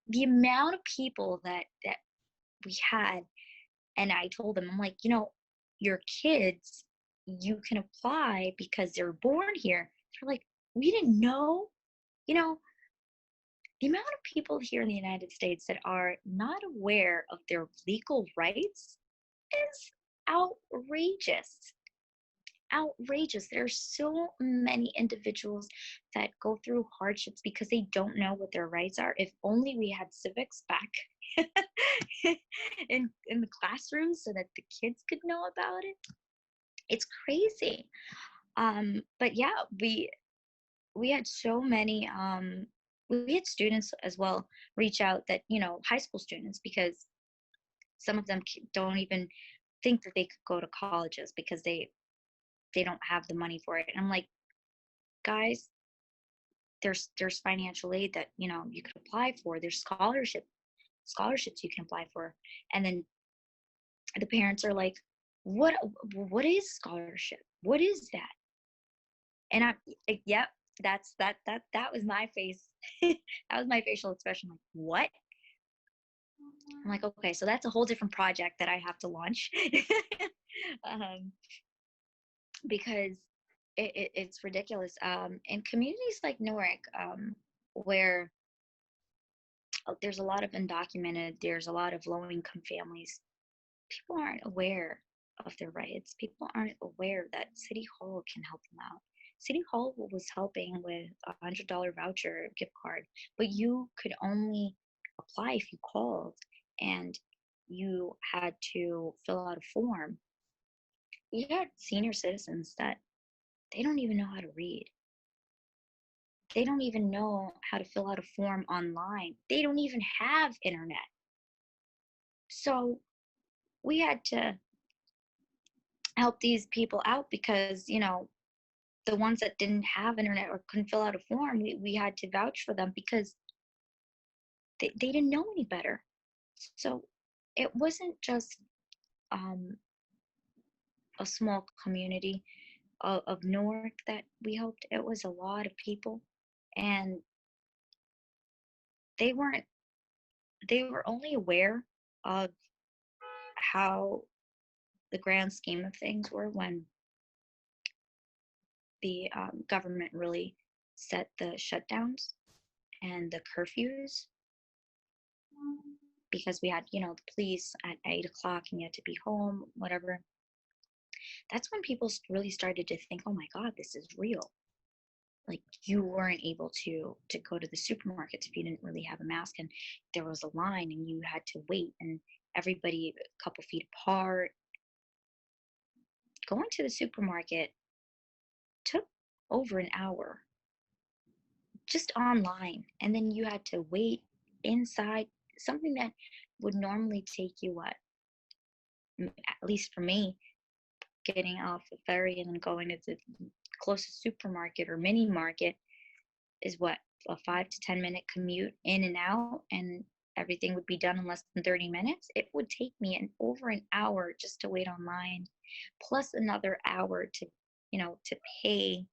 The amount of people that we had. And I told them, I'm like, your kids, you can apply because they're born here. They're like, we didn't know. You know, the amount of people here in the United States that are not aware of their legal rights is outrageous. Outrageous. There are so many individuals that go through hardships because they don't know what their rights are. If only we had civics back in the classrooms so that the kids could know about it. It's crazy. But yeah, we had so many we had students as well reach out, that high school students, because some of them don't even think that they could go to colleges because they don't have the money for it. And I'm like, guys, there's financial aid that you could apply for. There's scholarships you can apply for. And then the parents are like, what is scholarship? What is that? And I'm like, yep, that was my face. That was my facial expression, like, what? I'm like, okay, so that's a whole different project that I have to launch. um, because it's ridiculous. In communities like Newark, where there's a lot of undocumented, there's a lot of low income families, people aren't aware of their rights. People aren't aware that City Hall can help them out. City Hall was helping with $100 voucher gift card, but you could only apply if you called, and you had to fill out a form. You got senior citizens that they don't even know how to read. They don't even know how to fill out a form online. They don't even have internet. So we had to help these people out because, the ones that didn't have internet or couldn't fill out a form, we had to vouch for them because they didn't know any better. So it wasn't just um, a small community of Newark that we helped. It was a lot of people, and they weren't. they were only aware of how the grand scheme of things were when the government really set the shutdowns and the curfews, because we had, the police at 8 o'clock and you had to be home, whatever. That's when people really started to think, oh my God, this is real. Like, you weren't able to go to the supermarkets if you didn't really have a mask, and there was a line and you had to wait, and everybody a couple feet apart. Going to the supermarket took over an hour just online, and then you had to wait inside, something that would normally take you, what, at least for me, getting off the ferry and then going to the closest supermarket or mini market, is what, a 5 to 10 minute commute in and out, and everything would be done in less than 30 minutes. It would take me over an hour just to wait online, plus another hour to pay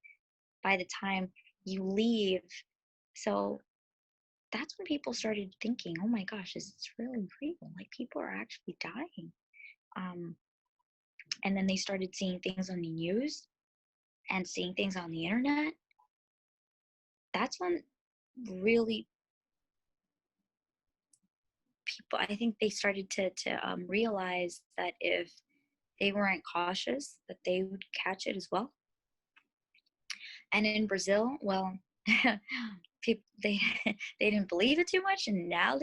by the time you leave. So that's when people started thinking, oh my gosh, is this really real? Like, people are actually dying. Um, and then they started seeing things on the news and seeing things on the internet. That's when really people, I think they started to realize that if they weren't cautious, that they would catch it as well. And in Brazil, well, people, they didn't believe it too much, and now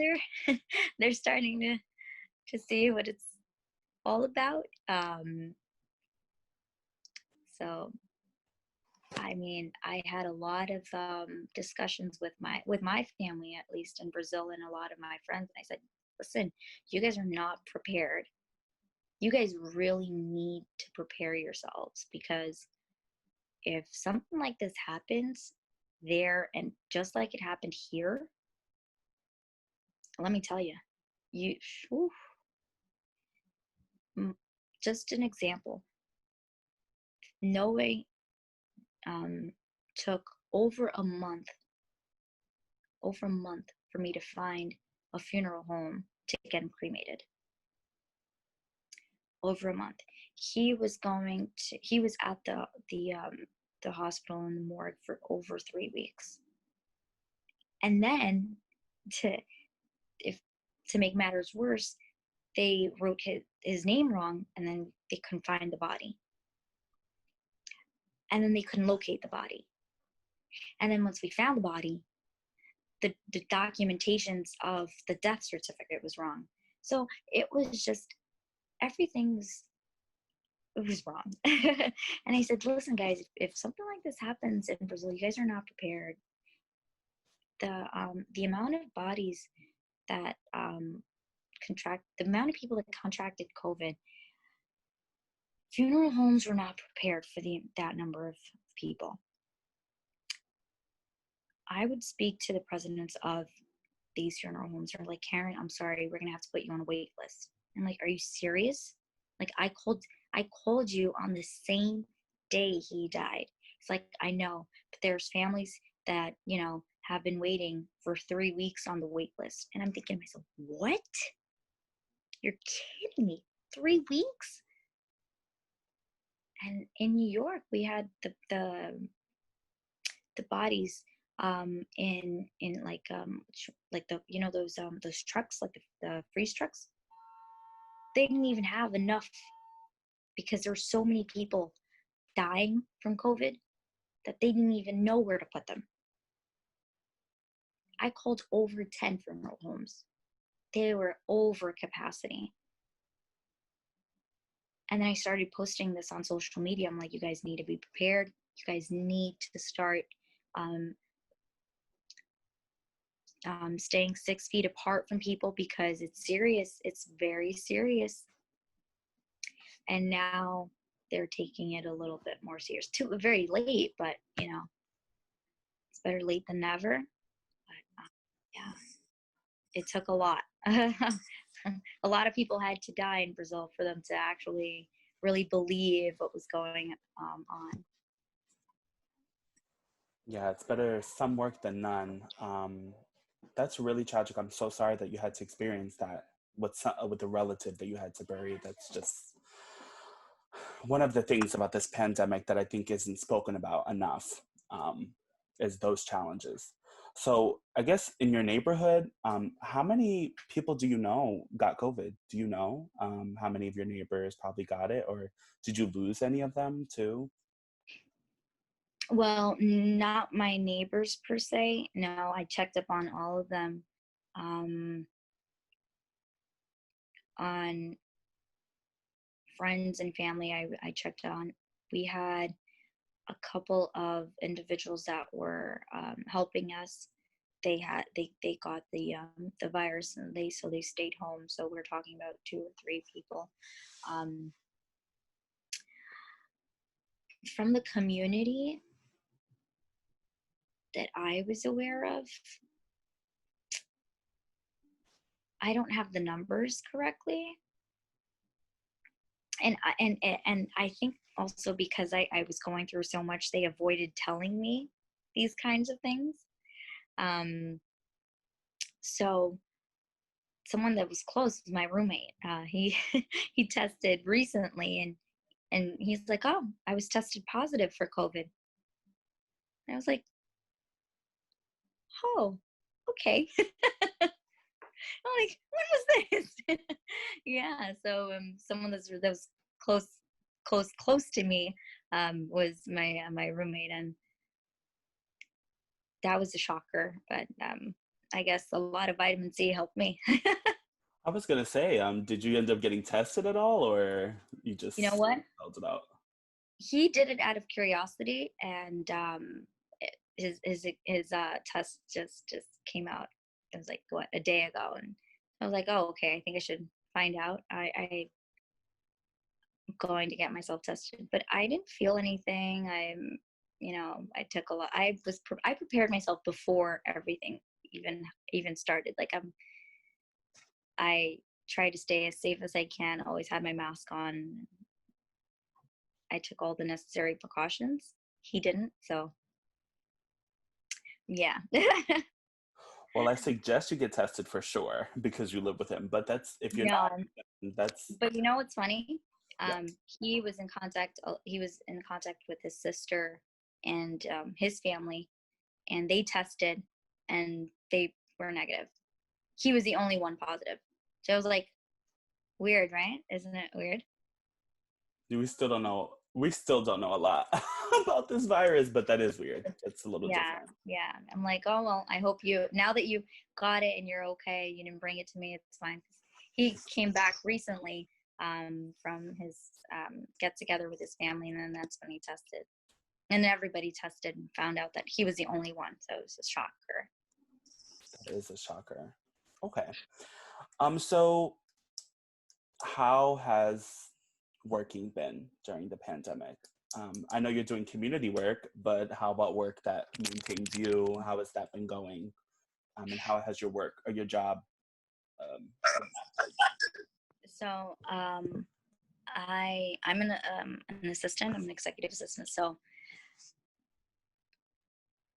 they're starting to see what it's all about. So I mean, I had a lot of discussions with my family, at least in Brazil, and a lot of my friends. And I said, listen, you guys are not prepared. You guys really need to prepare yourselves, because if something like this happens there, and just like it happened here, let me tell you, you, whew, just an example. Norway took over a month for me to find a funeral home to get him cremated. Over a month. He was at the hospital in the morgue for over 3 weeks. And then to if to make matters worse, they wrote his name wrong, and then they couldn't find the body. And then they couldn't locate the body. And then once we found the body, the documentations of the death certificate was wrong. So it was just, everything's it was wrong. And I said, listen, guys, if something like this happens in Brazil, you guys are not prepared. The amount of bodies that the amount of people that contracted COVID, funeral homes were not prepared for that number of people. I would speak to the presidents of these funeral homes, or like, Karenn, I'm sorry, we're gonna have to put you on a wait list. I'm like, are you serious? Like, I called you on the same day he died. It's like, I know, but there's families that, have been waiting for 3 weeks on the wait list. And I'm thinking to myself, what? You're kidding me. 3 weeks? And in New York, we had the bodies in like those trucks, like the freeze trucks. They didn't even have enough, because there were so many people dying from COVID that they didn't even know where to put them. I called over 10 funeral homes. They were over capacity. And then I started posting this on social media. I'm like, you guys need to be prepared. You guys need to start staying 6 feet apart from people, because it's serious. It's very serious. And now they're taking it a little bit more serious. Too very late, but it's better late than never. But yeah, it took a lot. A lot of people had to die in Brazil for them to actually really believe what was going on. Yeah, it's better some work than none. That's really tragic. I'm so sorry that you had to experience that with a relative that you had to bury. That's just one of the things about this pandemic that I think isn't spoken about enough, um, is those challenges. So I guess in your neighborhood, how many people do you know got COVID? Do you know how many of your neighbors probably got it, or did you lose any of them too? Well, not my neighbors per se. No, I checked up on all of them. Um, on friends and family, I checked on. We had a couple of individuals that were helping us. They got the virus, and they stayed home. So we're talking about 2 or 3 people. Um, from the community that I was aware of, I don't have the numbers correctly, and I think also because I was going through so much, they avoided telling me these kinds of things. Um, so someone that was close was my roommate. He he tested recently, and he's like, "Oh, I was tested positive for COVID." And I was like, "Oh, okay." I'm like, "When was this?" Yeah. So someone that was close, close to me was my roommate, and that was a shocker. But I guess a lot of vitamin C helped me. I was gonna say, did you end up getting tested at all, or you You know just what? held it out? He did it out of curiosity, and his test just came out. It was like what, a day ago, and I was like, oh, okay, I think I should find out. I'm going to get myself tested, but I didn't feel anything. I took a lot. I prepared myself before everything even started. Like I try to stay as safe as I can. Always had my mask on. I took all the necessary precautions. He didn't, so yeah. Well, I suggest you get tested for sure because you live with him. But that's if you're No, not, that's but you know what's funny? yeah. He was in contact with his sister and his family, and they tested, and they were negative. He was the only one positive. So I was like, weird, right? Isn't it weird? We still don't know. We still don't know a lot about this virus, but that is weird. It's a little Yeah, different. yeah. I'm like, oh well, I hope now that you got it and you're okay, you didn't bring it to me, it's fine. He came back recently from his get together with his family, and then that's when he tested. And everybody tested and found out that he was the only one, so it was a shocker. That is a shocker. Okay. So how has working been during the pandemic? I know you're doing community work, but how about work that maintains you? How has that been going? And how has your work or your job adapted? So I'm an assistant. I'm an executive assistant. So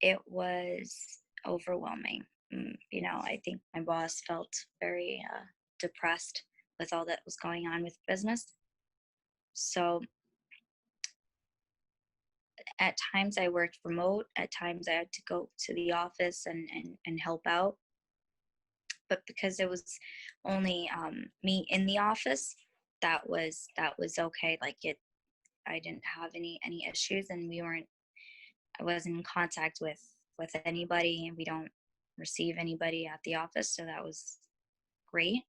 it was overwhelming. I think my boss felt very depressed with all that was going on with business. So at times I worked remote. At times I had to go to the office and help out. But because it was only me in the office, that was okay. Like I didn't have any issues, and I wasn't in contact with anybody, and we don't receive anybody at the office, so that was great.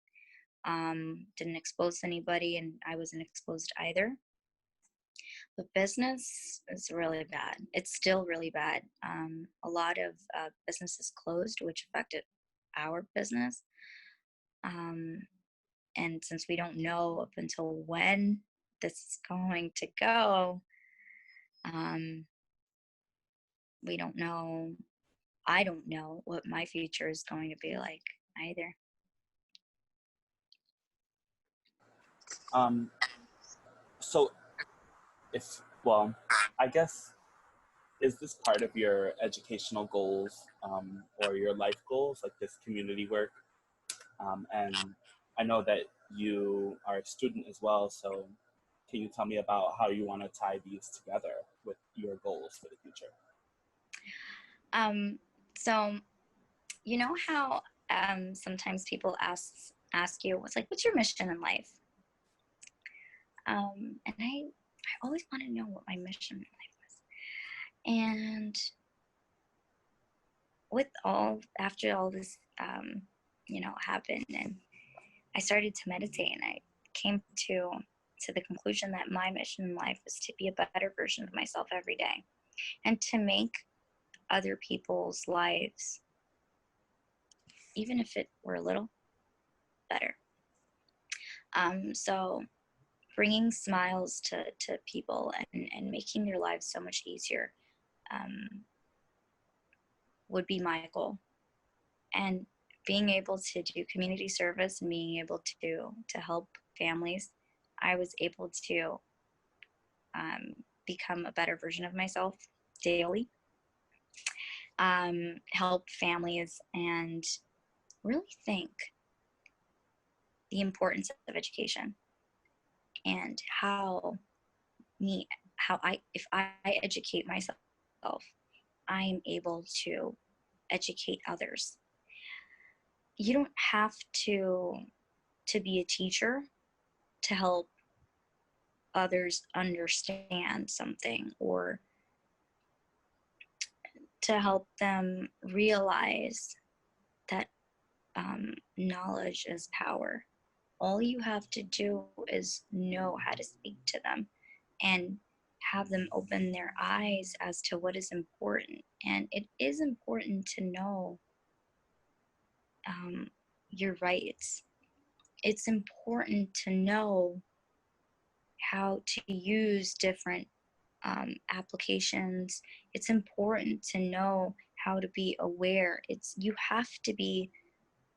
Didn't expose anybody, and I wasn't exposed either. The business is really bad. It's still really bad. A lot of businesses closed, which affected our business. Um, and since we don't know up until when this is going to go, um, we don't know. I don't know what my future is going to be like either. So if well, I guess is this part of your educational goals or your life goals, like this community work? And I know that you are a student as well, so can you tell me about how you want to tie these together with your goals for the future? Um, so you know how sometimes people ask you, what's your mission in life? And I always want to know what my mission in life was. And after all this, happened, and I started to meditate, and I came to the conclusion that my mission in life is to be a better version of myself every day, and to make other people's lives, even if it were a little better. So bringing smiles to people, and making their lives so much easier, um, would be my goal. And being able to do community service and being able to help families, I was able to become a better version of myself daily, help families, and really think the importance of education, and me how I if I educate myself, I am able to educate others. You don't have to be a teacher to help others understand something, or to help them realize that knowledge is power. All you have to do is know how to speak to them, and have them open their eyes as to what is important. And it is important to know um, your rights. It's important to know how to use different applications. It's important to know how to be aware. You have to be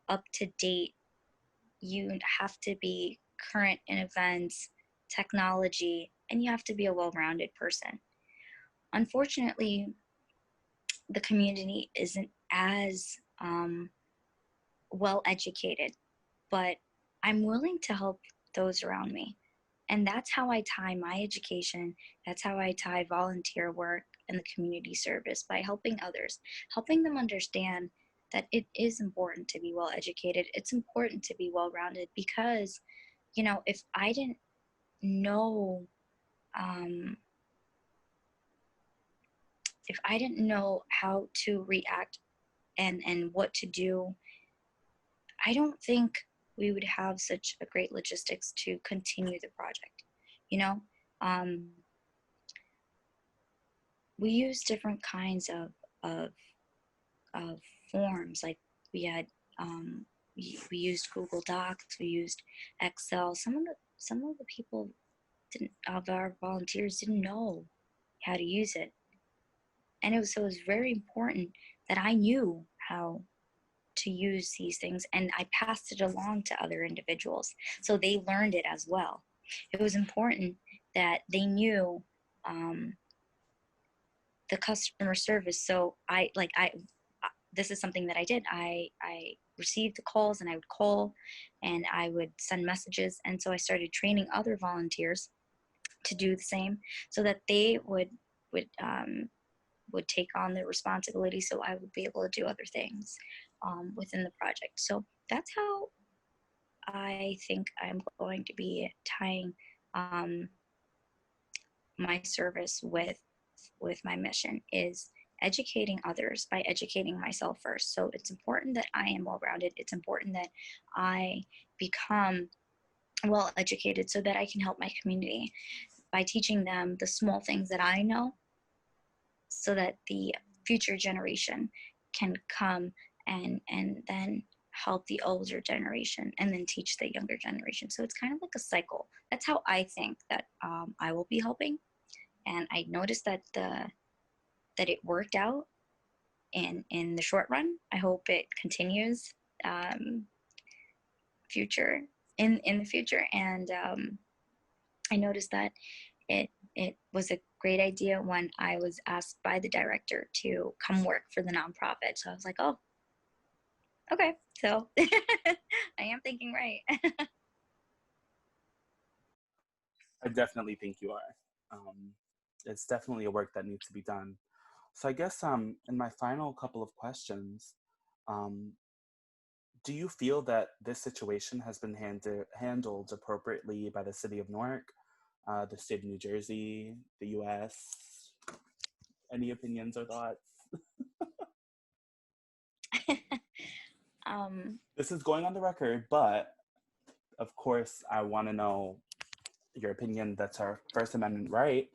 up to date. You have to be current in events, technology, and you have to be a well-rounded person. Unfortunately, the community isn't as well educated, but I'm willing to help those around me. And that's how I tie my education. That's how I tie volunteer work and the community service, by helping others, helping them understand that it is important to be well educated. It's important to be well rounded, because, if I didn't know, um, how to react, and what to do, I don't think we would have such a great logistics to continue the project. You know, um, we use different kinds of, of forms. Like, we had we used Google Docs, we used Excel. Some of the people didn't of our volunteers didn't know how to use it, and it was very important that I knew how to use these things, and I passed it along to other individuals so they learned it as well. It was important that they knew um, the customer service. So this is something that I did. I received the calls, and I would call, and I would send messages, and so I started training other volunteers to do the same, so that they would take on the responsibility, so I would be able to do other things within the project. So that's how I think I'm going to be tying um, my service with my mission, is educating others by educating myself first. So it's important that I am well rounded. It's important that I become well educated, so that I can help my community by teaching them the small things that I know, so that the future generation can come and then help the older generation, and then teach the younger generation. So it's kind of like a cycle. That's how I think that I will be helping. And I noticed that it worked out in the short run. I hope it continues um, future in the future. And I noticed that it it was a great idea when I was asked by the director to come work for the nonprofit. So I was like, oh, okay. So I am thinking right. I definitely think you are. It's definitely a work that needs to be done. So I guess in my final couple of questions, um, do you feel that this situation has been handled appropriately by the city of Newark, the state of New Jersey, the US? Any opinions or thoughts? um, This is going on the record, but of course, I want to know your opinion. That's our First Amendment right.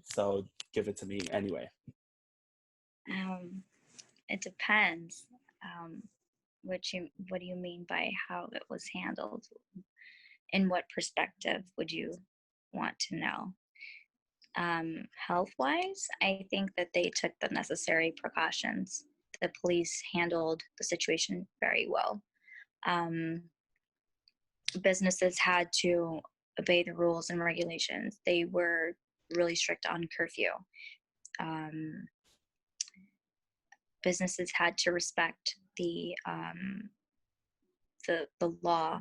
So give it to me anyway. um, it depends. What do you mean by how it was handled? In what perspective would you want to know? Health wise, I think that they took the necessary precautions. The police handled the situation very well. Um, Businesses had to obey the rules and regulations. They were really strict on curfew. Um, Businesses had to respect the law,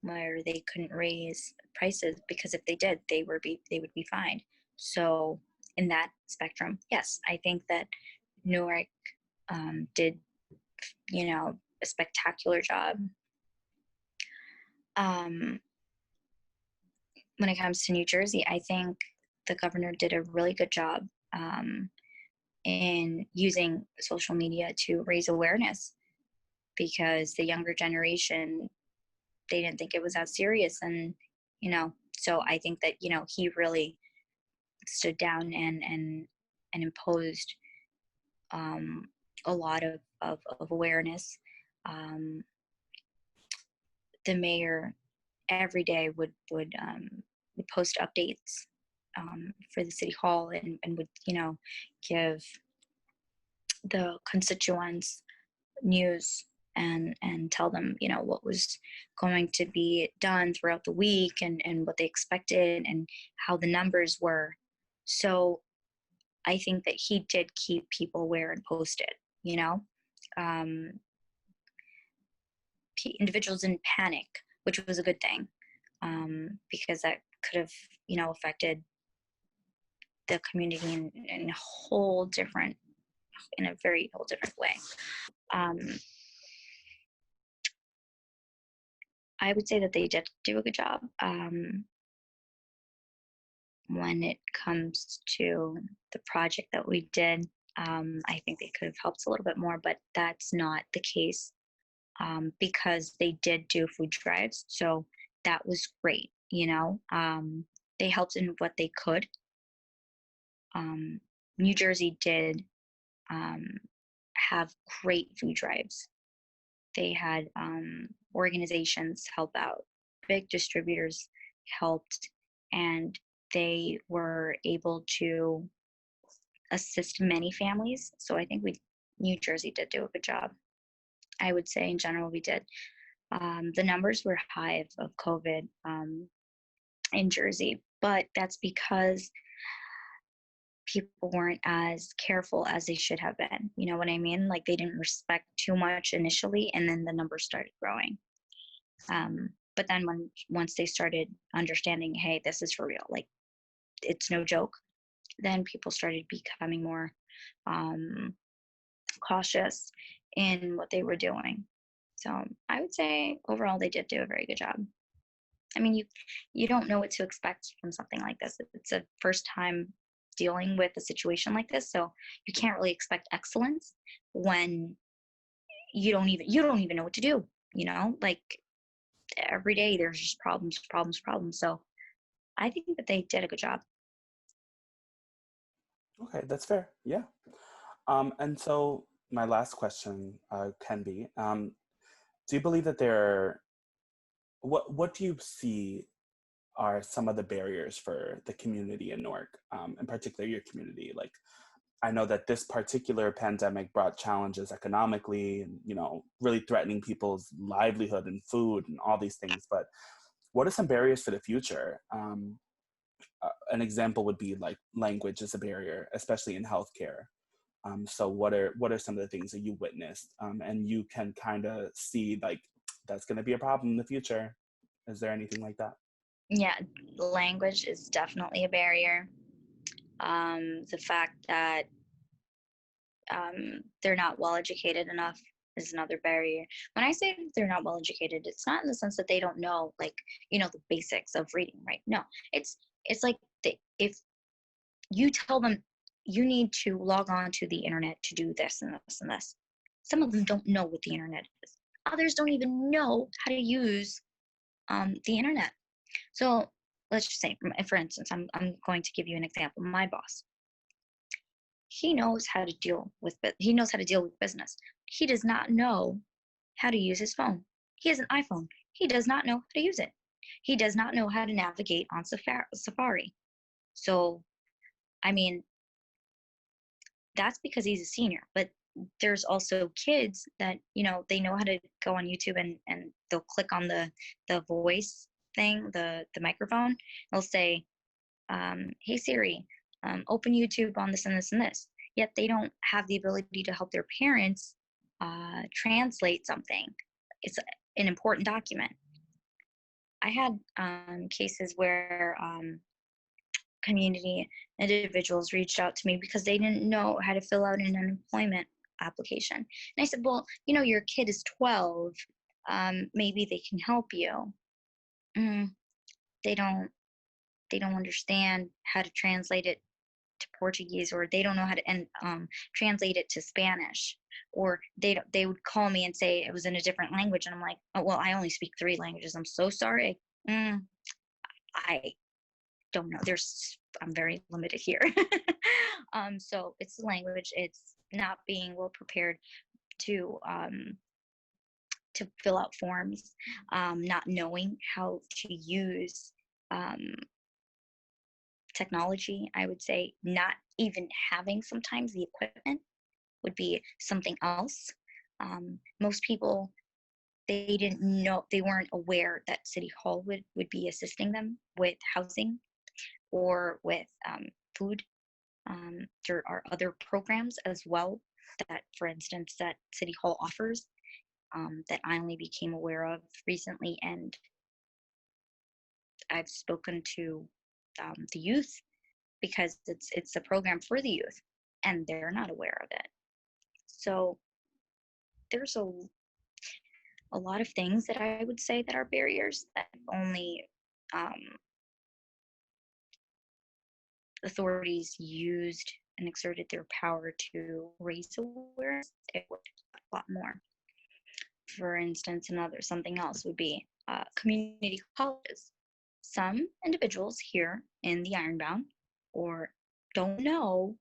where they couldn't raise prices, because if they did, they would be fined. So in that spectrum, yes, I think that Newark did, a spectacular job. Um, when it comes to New Jersey, I think the governor did a really good job in using social media to raise awareness, because the younger generation, they didn't think it was as serious. And so I think that he really stood down and imposed um, a lot of awareness. um, the mayor every day would post updates for the city hall, and would give the constituents news, and tell them what was going to be done throughout the week, and what they expected, and how the numbers were. So I think that he did keep people aware and posted. Um, Individuals didn't panic, which was a good thing, because that could have affected the community in a whole different, in a very whole different way. um, I would say that they did do a good job. When it comes to the project that we did, I think they could have helped a little bit more, but that's not the case, because they did do food drives. So that was great. They helped in what they could. New Jersey did have great food drives. They had organizations help out, big distributors helped, and they were able to assist many families. So I think New Jersey did do a good job. I would say in general we did. The numbers were high of COVID in Jersey, but that's because people weren't as careful as they should have been. You know what I mean? Like, they didn't respect too much initially, and then the numbers started growing. But then once they started understanding, hey, this is for real, like, it's no joke, then people started becoming more cautious in what they were doing. So I would say overall they did do a very good job. I mean, you don't know what to expect from something like this. It's a first time dealing with a situation like this, so you can't really expect excellence when you don't even know what to do. Like, every day there's just problems, problems, problems. So I think that they did a good job. Okay, that's fair. Yeah. And so my last question can be, do you believe that what do you see are some of the barriers for the community in Newark, in particular your community? Like, I know that this particular pandemic brought challenges economically and, really threatening people's livelihood and food and all these things. But what are some barriers for the future? an example would be like language is a barrier, especially in healthcare. So what are some of the things that you witnessed, and you can kind of see like that's going to be a problem in the future? Is there anything like that? Yeah, language is definitely a barrier. The fact that they're not well educated enough is another barrier. When I say they're not well educated, it's not in the sense that they don't know, like, the basics of reading, right? No, it's like if you tell them you need to log on to the internet to do this and this and this, some of them don't know what the internet is. Others don't even know how to use the internet. So let's just say, for instance, I'm going to give you an example. My boss, he knows how to deal with business. He does not know how to use his phone. He has an iPhone. He does not know how to use it. He does not know how to navigate on Safari. So, I mean, that's because he's a senior. But there's also kids that, they know how to go on YouTube, and they'll click on the voice thing, the microphone. They'll say, hey Siri, open YouTube on this and this and this. Yet they don't have the ability to help their parents translate something. It's an important document. I had cases where community individuals reached out to me because they didn't know how to fill out an unemployment application. And I said, well, your kid is 12. Maybe they can help you. Mm, they don't understand how to translate it to Portuguese, or they don't know how to translate it to Spanish, or they would call me and say it was in a different language, and I'm like, oh, well, I only speak 3 languages. I'm so sorry. I don't know. I'm very limited here. So it's the language. It's not being well prepared to fill out forms, not knowing how to use technology. I would say not even having sometimes the equipment would be something else. Most people, they didn't know, they weren't aware that City Hall would be assisting them with housing or with food. There are other programs as well that, for instance, that City Hall offers, that I only became aware of recently, and I've spoken to the youth, because it's a program for the youth, and they're not aware of it. So there's a lot of things that I would say that are barriers that only authorities used and exerted their power to raise awareness, it would a lot more. For instance, something else would be community colleges. Some individuals here in the Ironbound or don't know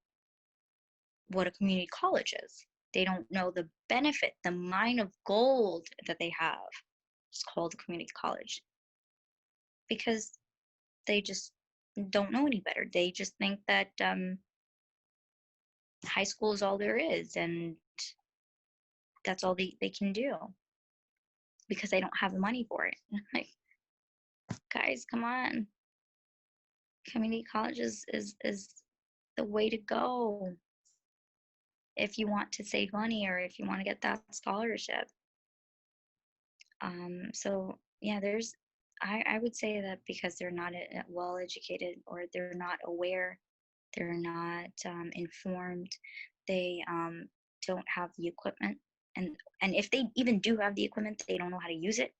what a community college is. They don't know the benefit, the mine of gold that they have. It's called a community college, because they just don't know any better. They just think that high school is all there is, and that's all they can do, because they don't have the money for it. Like, guys, come on. Community college is the way to go if you want to save money, or if you want to get that scholarship. So yeah, I would say that because they're not well educated, or they're not aware, they're not informed, they don't have the equipment, and if they even do have the equipment, they don't know how to use it.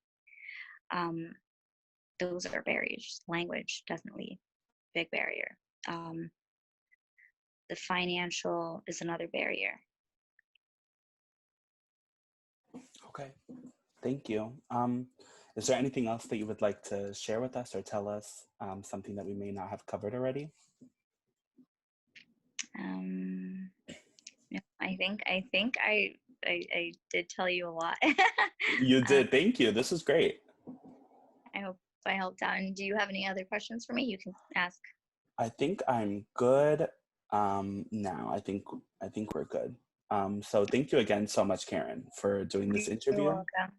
Those are barriers. Language, definitely big barrier. The financial is another barrier. Okay, thank you. Is there anything else that you would like to share with us or tell us, something that we may not have covered already? No, I think I did tell you a lot. You did. Thank you. This is great. I hope I helped out. And do you have any other questions for me? You can ask. I think I'm good now. I think we're good. So thank you again so much, Karenn, for doing this You're interview. welcome.